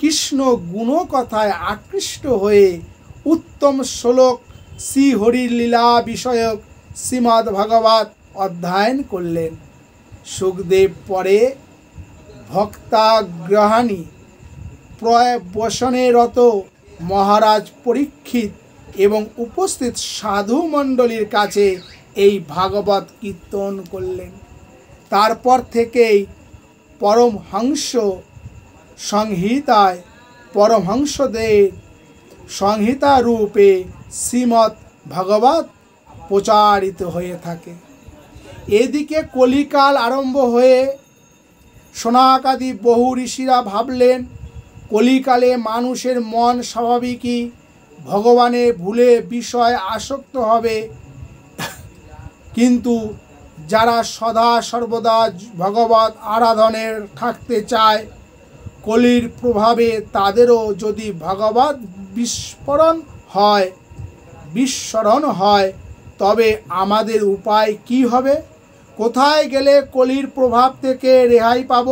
কৃষ্ণ গুণকথায় আকৃষ্ট হয়ে উত্তম শ্লোক শ্রীহরির লীলা বিষয়ক শ্রীমদ্ ভাগবত অধ্যয়ন করলেন। সুখদেব পরে ভক্তাগ্রহাণী প্রবসনে রত মহারাজ পরীক্ষিত এবং উপস্থিত সাধু মণ্ডলীর কাছে এই ভাগবত কীর্তন করলেন। তারপর থেকেই পরমহংস সংহিতায় পরমহংসদের সংহিতা রূপে শ্রীমৎ ভাগবত প্রচারিত হয়ে থাকে। এদিকে কলিকাল আরম্ভ হয়ে সনাকাদি বহু ঋষিরা ভাবলেন, কলিকালে মানুষের মন স্বাভাবিকই ভগবানের ভুলে বিষয় আসক্ত হবে, কিন্তু যারা সদা সর্বদা ভগবত আরাধনের থাকতে চায়, কলির প্রভাবে তাদেরও যদি ভগবত বিস্মরণ হয়, তবে আমাদের উপায় কি হবে? কোথায় গেলে কলির প্রভাব থেকে রেহাই পাব?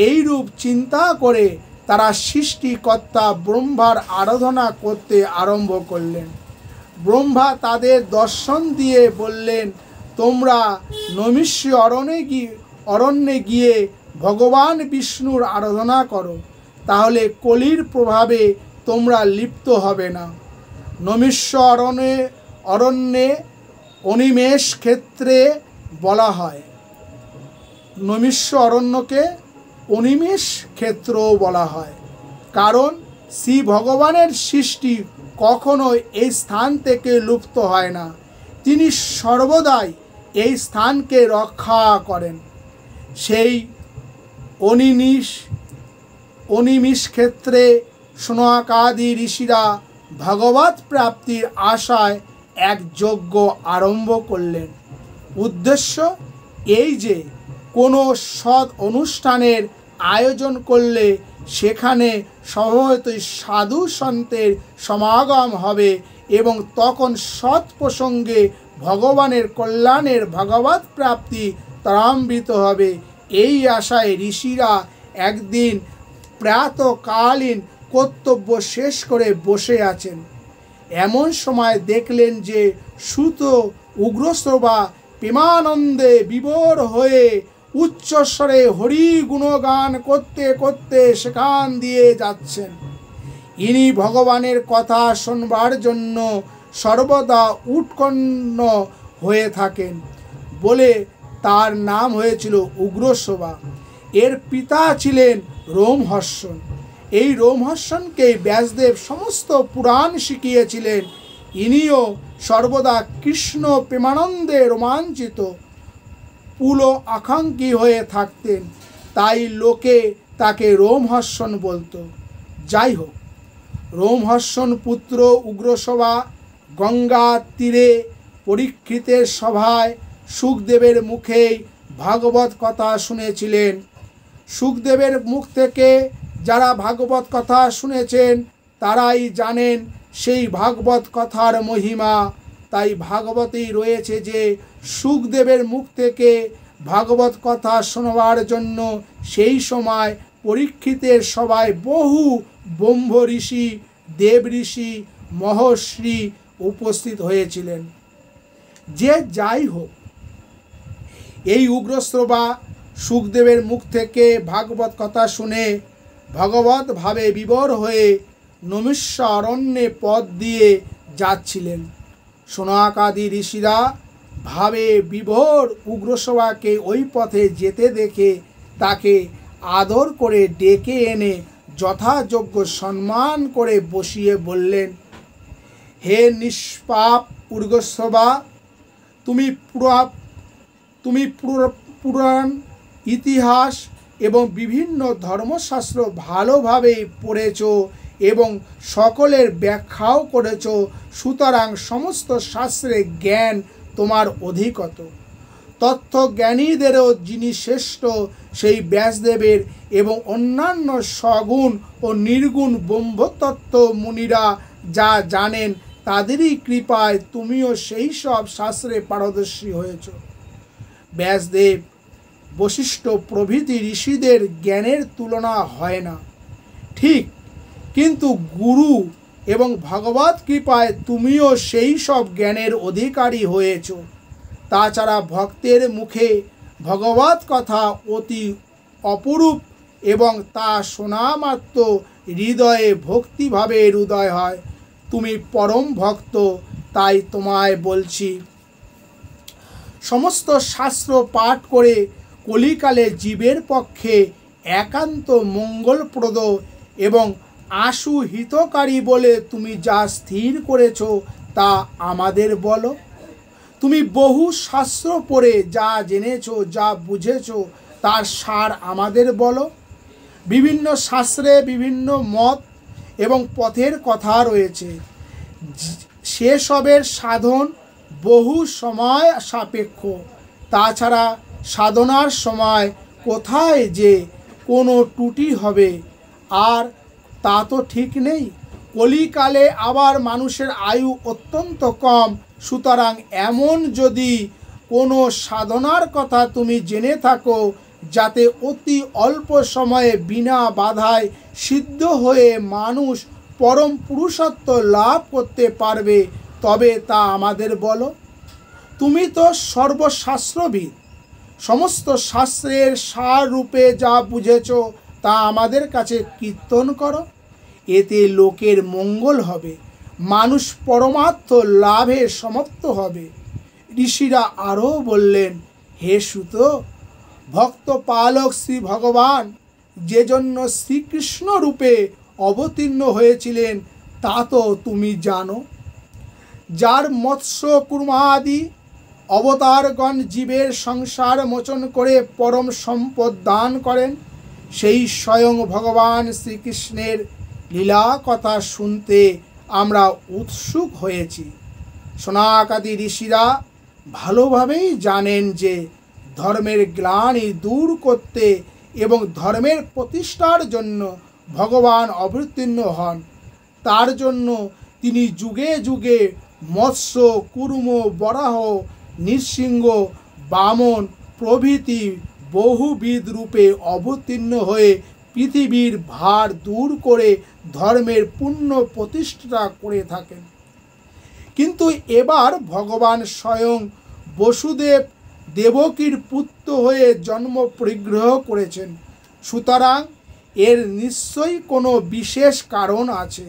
এইরূপ চিন্তা করে তারা সৃষ্টিকর্তা ব্রহ্মার আরাধনা করতে আরম্ভ করলেন। ব্রহ্মা তাদের দর্শন দিয়ে বললেন, তোমরা নৈমিষ্য অরণ্যে গিয়ে ভগবান বিষ্ণুর আরাধনা করো, তাহলে কলির প্রভাবে তোমরা লিপ্ত হবে না। নৈমিষ্য অরণ্যে অনিমেষ ক্ষেত্রে বলা হয়। নৈমিষ্য অরণ্যকে অনিমেষ ক্ষেত্রও বলা হয়, কারণ শ্রী ভগবানের সৃষ্টি কখনো এই স্থান থেকে লুপ্ত হয় না। তিনি সর্বদাই এই স্থানকে রক্ষা করেন। সেই অনিমিষ ক্ষেত্রে সনকাদি ঋষিরা ভগবত প্রাপ্তির আশায় এক যজ্ঞ আরম্ভ করলেন। উদ্দেশ্য এই যে কোনো সৎ অনুষ্ঠানের আয়োজন করলে সেখানে স্বভাবতই সাধু সন্তের সমাগম হবে এবং তখন সৎ প্রসঙ্গে ভগবানের কল্যাণের ভগবত প্রাপ্তি ত্বরান্বিত হবে। এই আশায় ঋষিরা একদিন প্রাতকালীন কর্তব্য শেষ করে বসে আছেন। এমন সময় দেখলেন যে সুত উগ্রশ্রবা প্রেমানন্দে বিভোর হয়ে উচ্চস্বরে হরি গুণগান করতে করতে সেখান দিয়ে যাচ্ছেন। ইনি ভগবানের কথা শোনবার জন্য সর্বদা উৎকণ্ঠ হয়ে থাকেন বলে তার নাম হয়েছিল উগ্রশ্রবা। এর পিতা ছিলেন রোমহর্ষণ। এই রোমহর্ষণকে ব্যাসদেব সমস্ত পুরাণ শিখিয়েছিলেন। ইনিও সর্বদা কৃষ্ণ প্রেমানন্দে রোমাঞ্চিত পুল আকাঙ্ক্ষী হয়ে থাকতেন, তাই লোকে তাকে রোমহর্ষণ বলতো। যাই হোক, রোমহর্ষণ পুত্র উগ্রশ্রবা গঙ্গার তীরে পরীক্ষিতের সভায় সুখদেবের মুখেই ভাগবত কথা শুনেছিলেন। সুখদেবের মুখ থেকে যারা ভাগবত কথা শুনেছেন তারাই জানেন সেই ভাগবত কথার মহিমা। তাই ভাগবতেই রয়েছে যে সুখদেবের মুখ থেকে ভাগবত কথা শোনবার জন্য সেই সময় পরীক্ষিতের সভায় বহু ব্রহ্ম ঋষি, দেব ঋষি, মহর্ষি উপস্থিত হয়েছিলেন। যে যাই হোক, এই উগ্রশ্রবা সুখদেবের মুখ থেকে ভাগবত কথা শুনে ভগবত ভাবে বিভোর হয়ে নৈমিষ্য অরণ্যে পথ দিয়ে যাচ্ছিলেন। সনকাদি ঋষিরা ভাবে বিভোর উগ্রশ্রবাকে ওই পথে যেতে দেখে তাকে আদর করে ডেকে এনে যথাযোগ্য সম্মান করে বসিয়ে বললেন, হে নিষ্পাপ উগ্রশ্রবা, তুমি পুরাণ, ইতিহাস এবং বিভিন্ন ধর্মশাস্ত্র ভালোভাবে পড়েছ এবং সকলের ব্যাখ্যাও করেছ, সুতরাং সমস্ত শাস্ত্রের জ্ঞান তোমার অধিকত। তত্ত্বজ্ঞানীদেরও যিনি শ্রেষ্ঠ সেই ব্যাসদেবের এবং অন্যান্য সগুণ ও নির্গুণ ব্রহ্মতত্ত্ব মুনিরা যা জানেন তাদেরই কৃপায় তুমিও সেই সব শাস্ত্রে পারদর্শী হয়েছ। ব্যাসদেব, বশিষ্ঠ প্রভৃতি ঋষিদের জ্ঞানের তুলনা হয় না, ঠিক, কিন্তু গুরু এবং ভগবত কৃপায় তুমিও সেই সব জ্ঞানের অধিকারী হয়েছ। তাছাড়া ভক্তের মুখে ভগবত কথা অতি অপরূপ এবং তা শোনা মাত্র হৃদয়ে ভক্তিভাবের উদয় হয়। তুমি পরম ভক্ত, তাই তোমায় বলছি, সমস্ত শাস্ত্র পাঠ করে কলিকালে জীবের পক্ষে একান্ত মঙ্গলপ্রদ এবং আশু হিতকারী বলে তুমি যা স্থির করেছ তা আমাদের বলো। তুমি বহু শাস্ত্র পড়ে যা জেনেছ, যা বুঝেছ, তার সার আমাদের বলো। বিভিন্ন শাস্ত্রে বিভিন্ন মত এবং পথের কথা রয়েছে। সেসবের সাধন বহু সময় সাপেক্ষ। তাছাড়া সাধনার সময় কোথায় যে কোনো ত্রুটি হবে আর তা তো ঠিক নেই। কলিকালে আবার মানুষের আয়ু অত্যন্ত কম। সুতরাং এমন যদি কোনো সাধনার কথা তুমি জেনে থাকো যাতে অতি অল্প সময়ে বিনা বাধায় সিদ্ধ হয়ে মানুষ পরম পুরুষত্ব লাভ করতে পারবে, তবে তা আমাদের বলো। তুমি তো সর্বশাস্ত্রবিদ, সমস্ত শাস্ত্রের সার রূপে যা বুঝেছ তা আমাদের কাছে কীর্তন করো। এতে লোকের মঙ্গল হবে, মানুষ পরমার্থ লাভে সমর্থ হবে। ঋষিরা আরও বললেন, হে সুত, ভক্ত পালক শ্রী ভগবান যে জন্য শ্রীকৃষ্ণ রূপে অবতীর্ণ হয়েছিলেন তা তো তুমি জানো। যার মৎস্য কুর্মাদি অবতারগণ জীবের সংসার মোচন করে পরম সম্পদ দান করেন, সেই স্বয়ং ভগবান শ্রীকৃষ্ণের লীলা কথা শুনতে আমরা উৎসুক হয়েছি। সনাকাদি ঋষিরা ভালোভাবেই জানেন যে ধর্মের গ্লানি দূর করতে এবং ধর্মের প্রতিষ্ঠার জন্য ভগবান অবতীর্ণ হন। তার জন্য তিনি যুগে যুগে মৎস্য, কুর্ম, বরাহ, নৃসিংহ, বামন প্রভৃতি বহুবিধ রূপে অবতীর্ণ হয়ে পৃথিবীর ভার দূর করে ধর্মের পূর্ণ প্রতিষ্ঠা করে থাকেন। কিন্তু এবার ভগবান স্বয়ং বসুদেব দেবকীর পুত্র হয়ে জন্ম পরিগ্রহ করেছেন। সুতরাং এর নিশ্চয়ই কোনো বিশেষ কারণ আছে,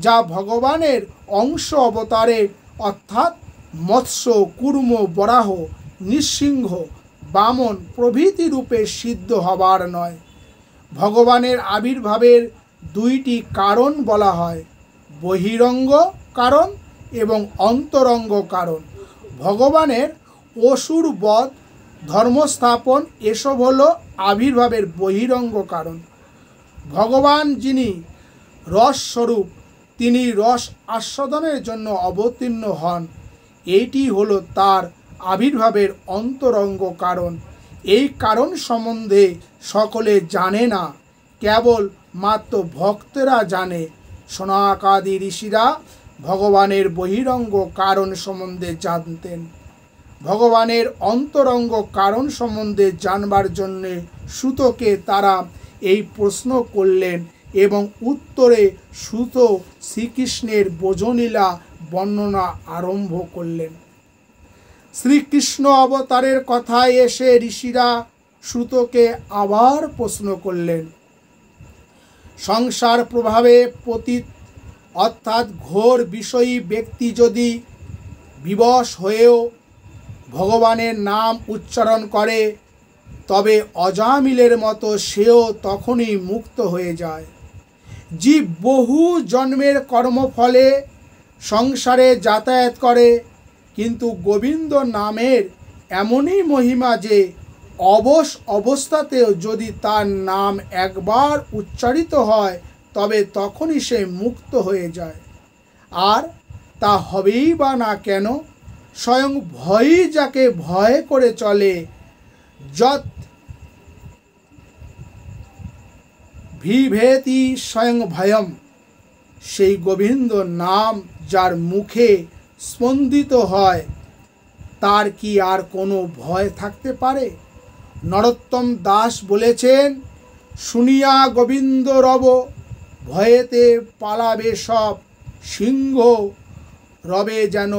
যা ভগবানের অংশ অবতারের অর্থাৎ মৎস্য, কুর্ম, বরাহ, নৃসিংহ, বামন প্রভৃতি রূপে সিদ্ধ হবার নয়। ভগবানের আবির্ভাবের দুইটি কারণ বলা হয়, বহিরঙ্গ কারণ এবং অন্তরঙ্গ কারণ। ভগবানের অসুর বধ, ধর্মস্থাপন এসব হলো আবির্ভাবের বহিরঙ্গ কারণ। ভগবান যিনি রসস্বরূপ, তিনি রস আস্বাদনের জন্য অবতীর্ণ হন, এইটি হলো তার আবির্ভাবের অন্তরঙ্গ কারণ। এই কারণ সম্বন্ধে সকলে জানে না, কেবল মাত্র ভক্তেরা জানে। সনাকাদি ঋষিরা ভগবানের বহিরঙ্গ কারণ সম্বন্ধে জানতেন। ভগবানের অন্তরঙ্গ কারণ সম্বন্ধে জানবার জন্যে সুতকে তারা এই প্রশ্ন করলেন এবং উত্তরে সুত শ্রীকৃষ্ণের ব্রজলীলা বর্ণনা আরম্ভ করলেন। শ্রীকৃষ্ণ অবতারের কথায় এসে ঋষিরা সুতকে আবার প্রশ্ন করলেন, সংসার প্রভাবে পতিত অর্থাৎ ঘোর বিষয়ী ব্যক্তি যদি বিবশ হয়েও ভগবানের নাম উচ্চারণ করে তবে অজামিলের মতো সেও তখনই মুক্ত হয়ে যায়। জীব বহু জন্মের কর্মফলে সংসারে যাতায়াত করে, কিন্তু গোবিন্দ নামের এমনই মহিমা যে অবশ অবস্থাতেও যদি তার নাম একবার উচ্চারিত হয় তবে তখনই সে মুক্ত হয়ে যায়। আর তা হবেই বা না কেন? স্বয়ং ভয়ই যাকে ভয় করে চলে, যৎ বিভেতি স্বয়ং ভয়ম, সেই গোবিন্দ নাম যার মুখে স্পন্দিত হয় তার কি আর কোনো ভয় থাকতে পারে? নরোত্তম দাস বলেছেন, শুনিয়া গোবিন্দ রব, ভয়েতে পালাবে সব, সিংহ রবে যেন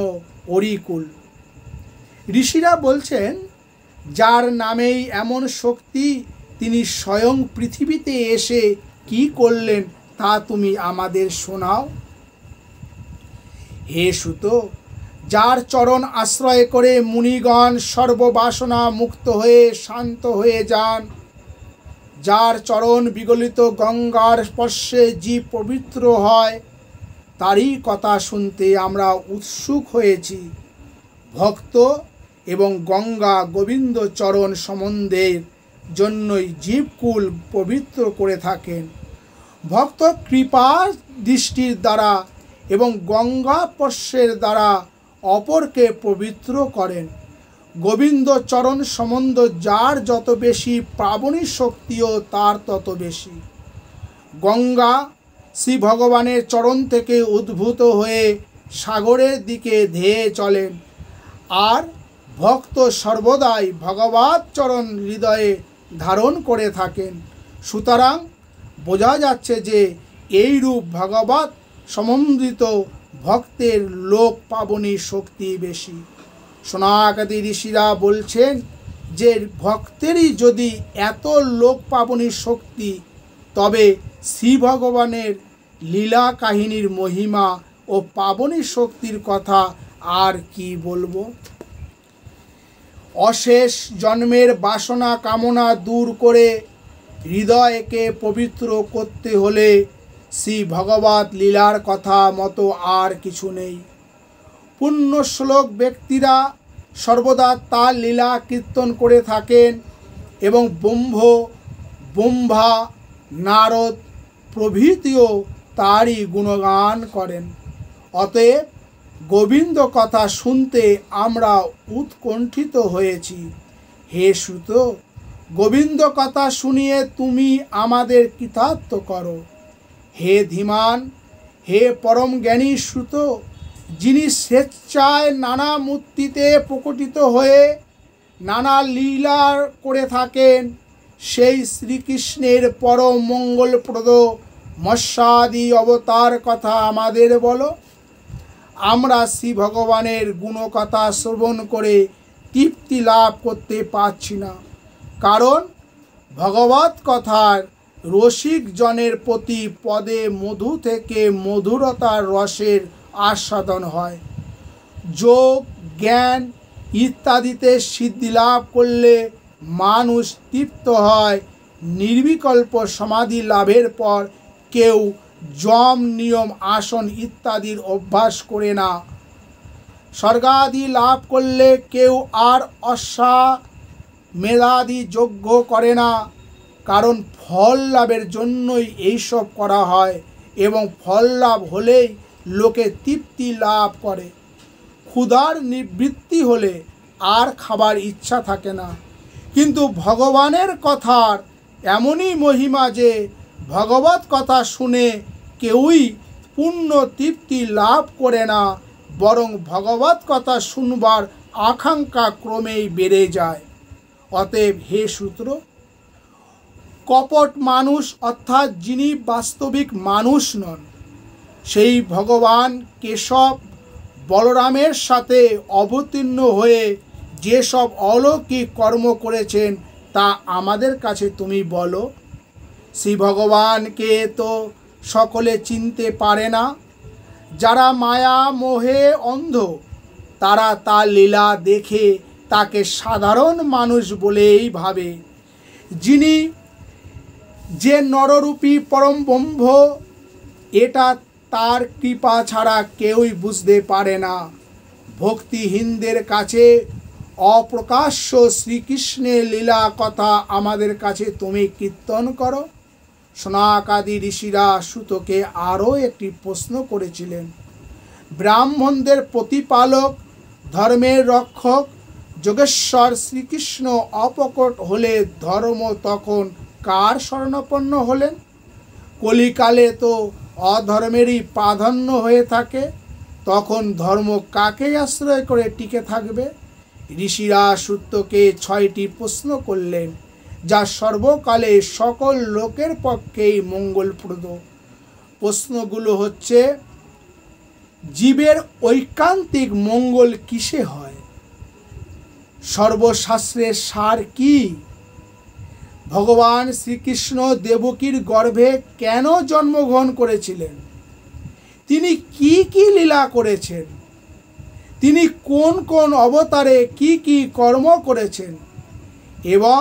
অরিকুল। ঋষিরা বলছেন, যার নামেই এমন শক্তি, তিনি স্বয়ং পৃথিবীতে এসে কি করলেন তা তুমি আমাদের শোনাও। হে সুত, যার চরণ আশ্রয় করে মুনিগণ সর্ববাসনা মুক্ত হয়ে শান্ত হয়ে যান, যার চরণ বিগলিত গঙ্গার স্পর্শে জীব পবিত্র হয়, তারই কথা শুনতে আমরা উৎসুক হয়েছি। ভক্ত এবং গঙ্গা গোবিন্দ চরণ সম্বন্ধের জন্যই জীবকুল পবিত্র করে থাকেন। ভক্ত কৃপার দৃষ্টির দ্বারা এবং গঙ্গা স্পর্শের দ্বারা অপরকে পবিত্র করেন। গোবিন্দ চরণ সম্বন্ধ যার যত বেশি, পাবনী শক্তিও তার তত বেশি। গঙ্গা শ্রী ভগবানের চরণ থেকে উদ্ভূত হয়ে সাগরের দিকে ধেয়ে চলেন, আর ভক্ত সর্বদাই ভগবৎ চরণ হৃদয়ে ধারণ করে থাকেন। সুতরাং বোঝা যাচ্ছে যে এইরূপ ভগবৎ সম্বন্ধিত ভক্তের লোক পাবনী শক্তি বেশি। সনাকাদি ঋষিরা বলছেন যে ভক্তেরই যদি এত লোক পাবনী শক্তি, তবে শ্রী ভগবানের লীলা কাহিনীর মহিমা ও পাবনী শক্তির কথা আর কি বলবো। অশেষ জন্মের বাসনা কামনা দূর করে হৃদয়কে পবিত্র করতে হলে শ্রী ভগবৎ লীলার কথা মতো আর কিছু নেই। পুণ্য শ্লোক ব্যক্তিরা সর্বদা তার লীলা কীর্তন করে থাকেন এবং ব্রহ্মা, নারদ প্রভৃতিও তারই গুণগান করেন। অতএব গোবিন্দ কথা শুনতে আমরা উৎকণ্ঠিত হয়েছি। হে সুত, গোবিন্দ কথা শুনিয়ে তুমি আমাদের কৃতার্থ করো। হে ধীমান, হে পরম জ্ঞানী সুত, যিনি স্বেচ্ছায় নানা মূর্তিতে প্রকটিত হয়ে নানা লীলা করে থাকেন, সেই শ্রীকৃষ্ণের পরম মঙ্গলপ্রদ মৎস্যাদি অবতার কথা আমাদের বলো। আমরা শ্রী ভগবানের গুণকথা শ্রবণ করে তৃপ্তি লাভ করতে পারছি না, কারণ ভগবৎ কথার রসিক জনের প্রতি পদে মধু থেকে মধুরতার রসের আস্বাদন হয়। যোগ, জ্ঞান ইত্যাদিতে সিদ্ধি লাভ করলে মানুষ তৃপ্ত হয়। নির্বিকল্প সমাধি লাভের পর কেউ যম, নিয়ম, আসন ইত্যাদির অভ্যাস করে না। স্বর্গাদি লাভ করলে কেউ আর অশ্বমেধাদি যজ্ঞ করে না, কারণ ফল লাভের জন্যই এইসব করা হয় এবং ফল লাভ হলেই লোকে তৃপ্তি লাভ করে। ক্ষুধার নিবৃত্তি হলে আর খাবার ইচ্ছা থাকে না। কিন্তু ভগবানের কথার এমনই মহিমা যে ভগবৎ কথা শুনে কেউই পূর্ণ তৃপ্তি লাভ করে না, বরং ভগবৎ কথা শুনবার আকাঙ্ক্ষা ক্রমেই বেড়ে যায়। অতএব হে সূত্র, কপট মানুষ অর্থাৎ যিনি বাস্তবিক মানুষ নন, সেই ভগবান কেশব বলরামের সাথে অবতীর্ণ হয়ে যেসব অলৌকিক কর্ম করেছেন তা আমাদের কাছে তুমি বলো। শ্রী ভগবানকে তো সকলে চিনতে পারে না। যারা মায়া মোহে অন্ধ, তারা তার লীলা দেখে তাকে সাধারণ মানুষ বলেই ভাবে। যিনি যে নররূপী পরম ব্রহ্ম, এটা তার কৃপা ছাড়া কেউই বুঝতে পারে না। ভক্তিহীনদের কাছে অপ্রকাশ্য শ্রীকৃষ্ণের লীলা কথা আমাদের কাছে তুমি কীর্তন করো। সনাকাদি ঋষিরা সুতকে আরও একটি প্রশ্ন করেছিলেন। ব্রাহ্মণদের প্রতিপালক, ধর্মের রক্ষক যোগেশ্বর শ্রীকৃষ্ণ অপ্রকট হলে ধর্ম তখন কার শরণাপন্ন হলেন? কলিকালে তো অধর্মেরই প্রাধান্য হয়ে থাকে, তখন ধর্ম কাকে আশ্রয় করে টিকে থাকবে? ঋষিরা সূত্রকে 6টি প্রশ্ন করলেন, যা সর্বকালে সকল লোকের পক্ষেই মঙ্গলপ্রদ। প্রশ্নগুলো হচ্ছে: জীবের ঐকান্তিক মঙ্গল কিসে হয়? সর্বশাস্ত্রের সার কি? ভগবান শ্রীকৃষ্ণ দেবকীর গর্ভে কেন জন্মগ্রহণ করেছিলেন? তিনি কি কি লীলা করেছেন? তিনি কোন কোন অবতারে কি কি কর্ম করেছেন? এবং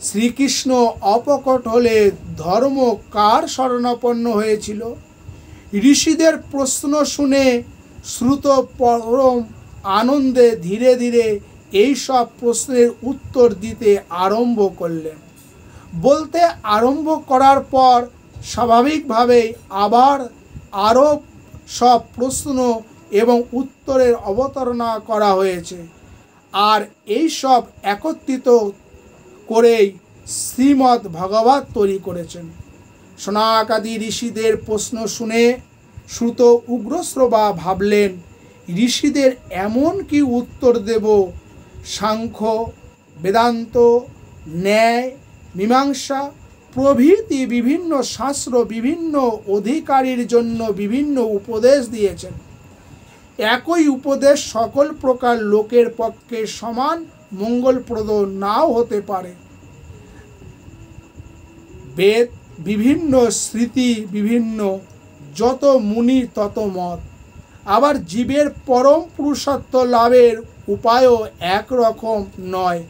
শ্রীকৃষ্ণ অপ্রকট হলে ধর্ম কার শরণাপন্ন হয়েছিল? ঋষিদের প্রশ্ন শুনে শ্রুত পরম আনন্দে ধীরে ধীরে এই সব প্রশ্নের উত্তর দিতে আরম্ভ করলেন। বলতে আরম্ভ করার পর স্বাভাবিকভাবেই আবার আরও সব প্রশ্ন এবং উত্তরের অবতারণা করা হয়েছে। আর এই সব একত্রিত করেই শ্রীমদ্ ভাগবত তৈরি করেছেন। সনাকাদি ঋষিদের প্রশ্ন শুনে শ্রুত উগ্রশ্রবা ভাবলেন, ঋষিদের এমন কি উত্তর দেব? সাংখ্য, বেদান্ত, ন্যায়, মীমাংসা প্রভৃতি বিভিন্ন শাস্ত্র বিভিন্ন অধিকারীর জন্য বিভিন্ন উপদেশ দিয়েছেন। একই উপদেশ সকল প্রকার লোকের পক্ষে সমান মঙ্গলপ্রদ নাও হতে পারে। বেদ বিভিন্ন, স্মৃতি বিভিন্ন, যত মুনি তত মত। আবার জীবের পরম পুরুষত্ব লাভের উপায়ও একরকম নয়।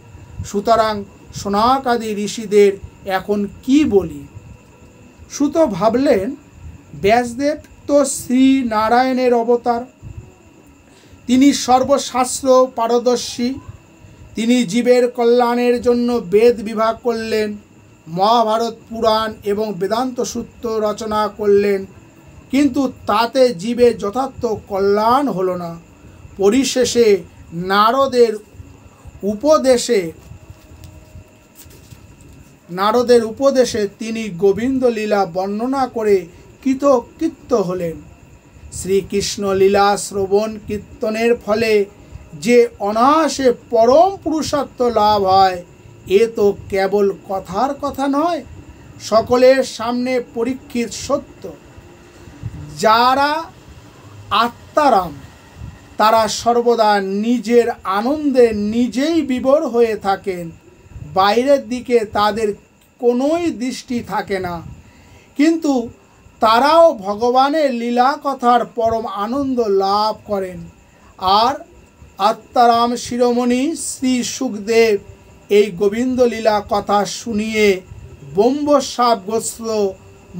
সুতরাং সনাকাদি ঋষিদের এখন কি বলি? সুত ভাবলেন, ব্যাসদেব তো শ্রী নারায়ণের অবতার, তিনি সর্বশাস্ত্র পারদর্শী। তিনি জীবের কল্যাণের জন্য বেদ বিভাগ করলেন, মহাভারত পুরাণ এবং বেদান্ত সূত্র রচনা করলেন, কিন্তু তাতে জীবের যথার্থ কল্যাণ হলো না। পরিশেষে নারদের উপদেশে তিনি গোবিন্দ লীলা বর্ণনা করে কৃতকৃত্য হলেন। শ্রীকৃষ্ণ লীলা শ্রবণ কীর্তনের ফলে যে অনায়াসে পরম পুরুষত্ব লাভ হয়, এ তো কেবল কথার কথা নয়, সকলের সামনে পরীক্ষিত সত্য। যারা আত্মারাম তারা সর্বদা নিজের আনন্দে নিজেই বিভোর হয়ে থাকেন, বাইরের দিকে তাদের কোনোই দৃষ্টি থাকে না। কিন্তু তারাও ভগবানের লীলা কথার পরম আনন্দ লাভ করেন। আর আত্মারাম শিরোমণি শ্রী সুখদেব এই গোবিন্দ লীলা কথা শুনিয়ে ব্রহ্মশাপগ্রস্ত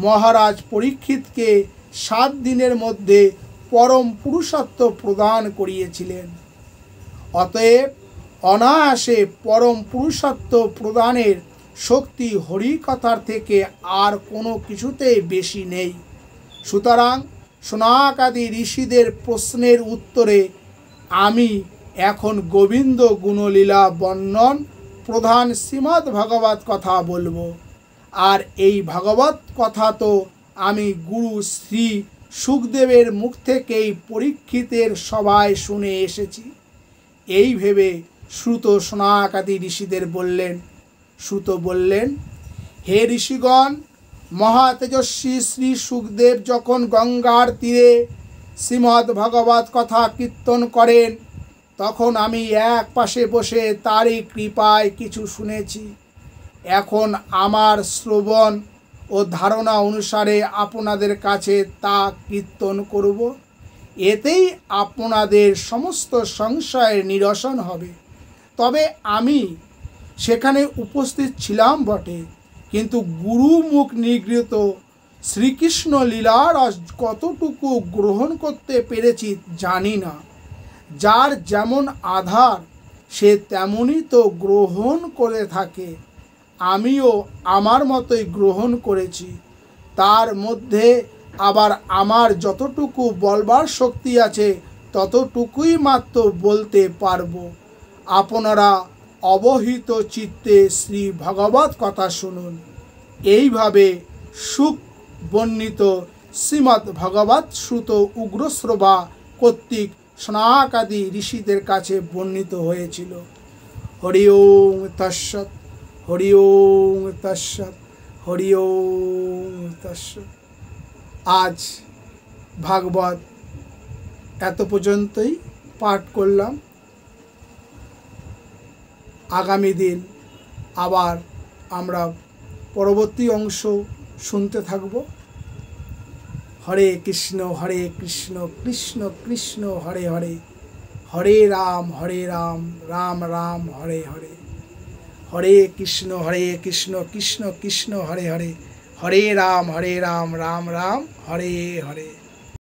মহারাজ পরীক্ষিতকে 7 দিনের মধ্যে পরম পুরুষত্ব প্রদান করিয়েছিলেন। অতএব অনায়াসে পরম পুরুষত্ব প্রদানের শক্তি হরিকথার থেকে আর কোনো কিছুতেই বেশি নেই। সুতরাং সনাকাদি ঋষিদের প্রশ্নের উত্তরে আমি এখন গোবিন্দ গুণলীলা বর্ণন প্রধান শ্রীমদ্ ভাগবত কথা বলবো। আর এই ভাগবত কথা তো আমি গুরু শ্রী সুখদেবের মুখ থেকেই পরীক্ষিতের সভায় শুনে এসেছি। এই ভেবে শ্রুত সনাকাদি ঋষিদের বললেন। শ্রুত বললেন, হে ঋষিগণ, মহাতেজস্বী শ্রী সুখদেব যখন গঙ্গার তীরে শ্রীমদ্ ভাগবত কথা কীর্তন করেন, তখন আমি এক পাশে বসে তারই কৃপায় কিছু শুনেছি। এখন আমার শ্রবণ ও ধারণা অনুসারে আপনাদের কাছে তা কীর্তন করব। এতেই আপনাদের সমস্ত সংশয়ের নিরসন হবে। তবে আমি সেখানে উপস্থিত ছিলাম বটে, কিন্তু গুরু মুখ নিগৃহীত শ্রীকৃষ্ণ লীলার কতটুকু গ্রহণ করতে পেরেছি জানি না। যার যেমন আধার সে তেমনই তো গ্রহণ করে থাকে। আমিও আমার মতোই গ্রহণ করেছি। তার মধ্যে আবার আমার যতটুকু বলবার শক্তি আছে ততটুকুই মাত্র বলতে পারব। আপনারা অবহিত চিত্তে শ্রী ভগবত কথা শুনুন। এইভাবে সুখ বর্ণিত শ্রীমদ্ ভগবত শ্রুত উগ্রশ্রবা কর্তৃক সনাকাদি ঋষিদের কাছে বর্ণিত হয়েছিল। হরি ওম তৎসৎ, হরি ওম তৎসৎ, হরি ওম তৎসৎ। আজ ভাগবত এত পর্যন্তই পাঠ করলাম। আগামী দিন আবার আমরা পরবর্তী অংশ শুনতে থাকব। হরে কৃষ্ণ কৃষ্ণ কৃষ্ণ হরে হরে, হরে রাম রাম রাম হরে হরে। হরে কৃষ্ণ কৃষ্ণ কৃষ্ণ হরে হরে, হরে রাম রাম রাম হরে হরে।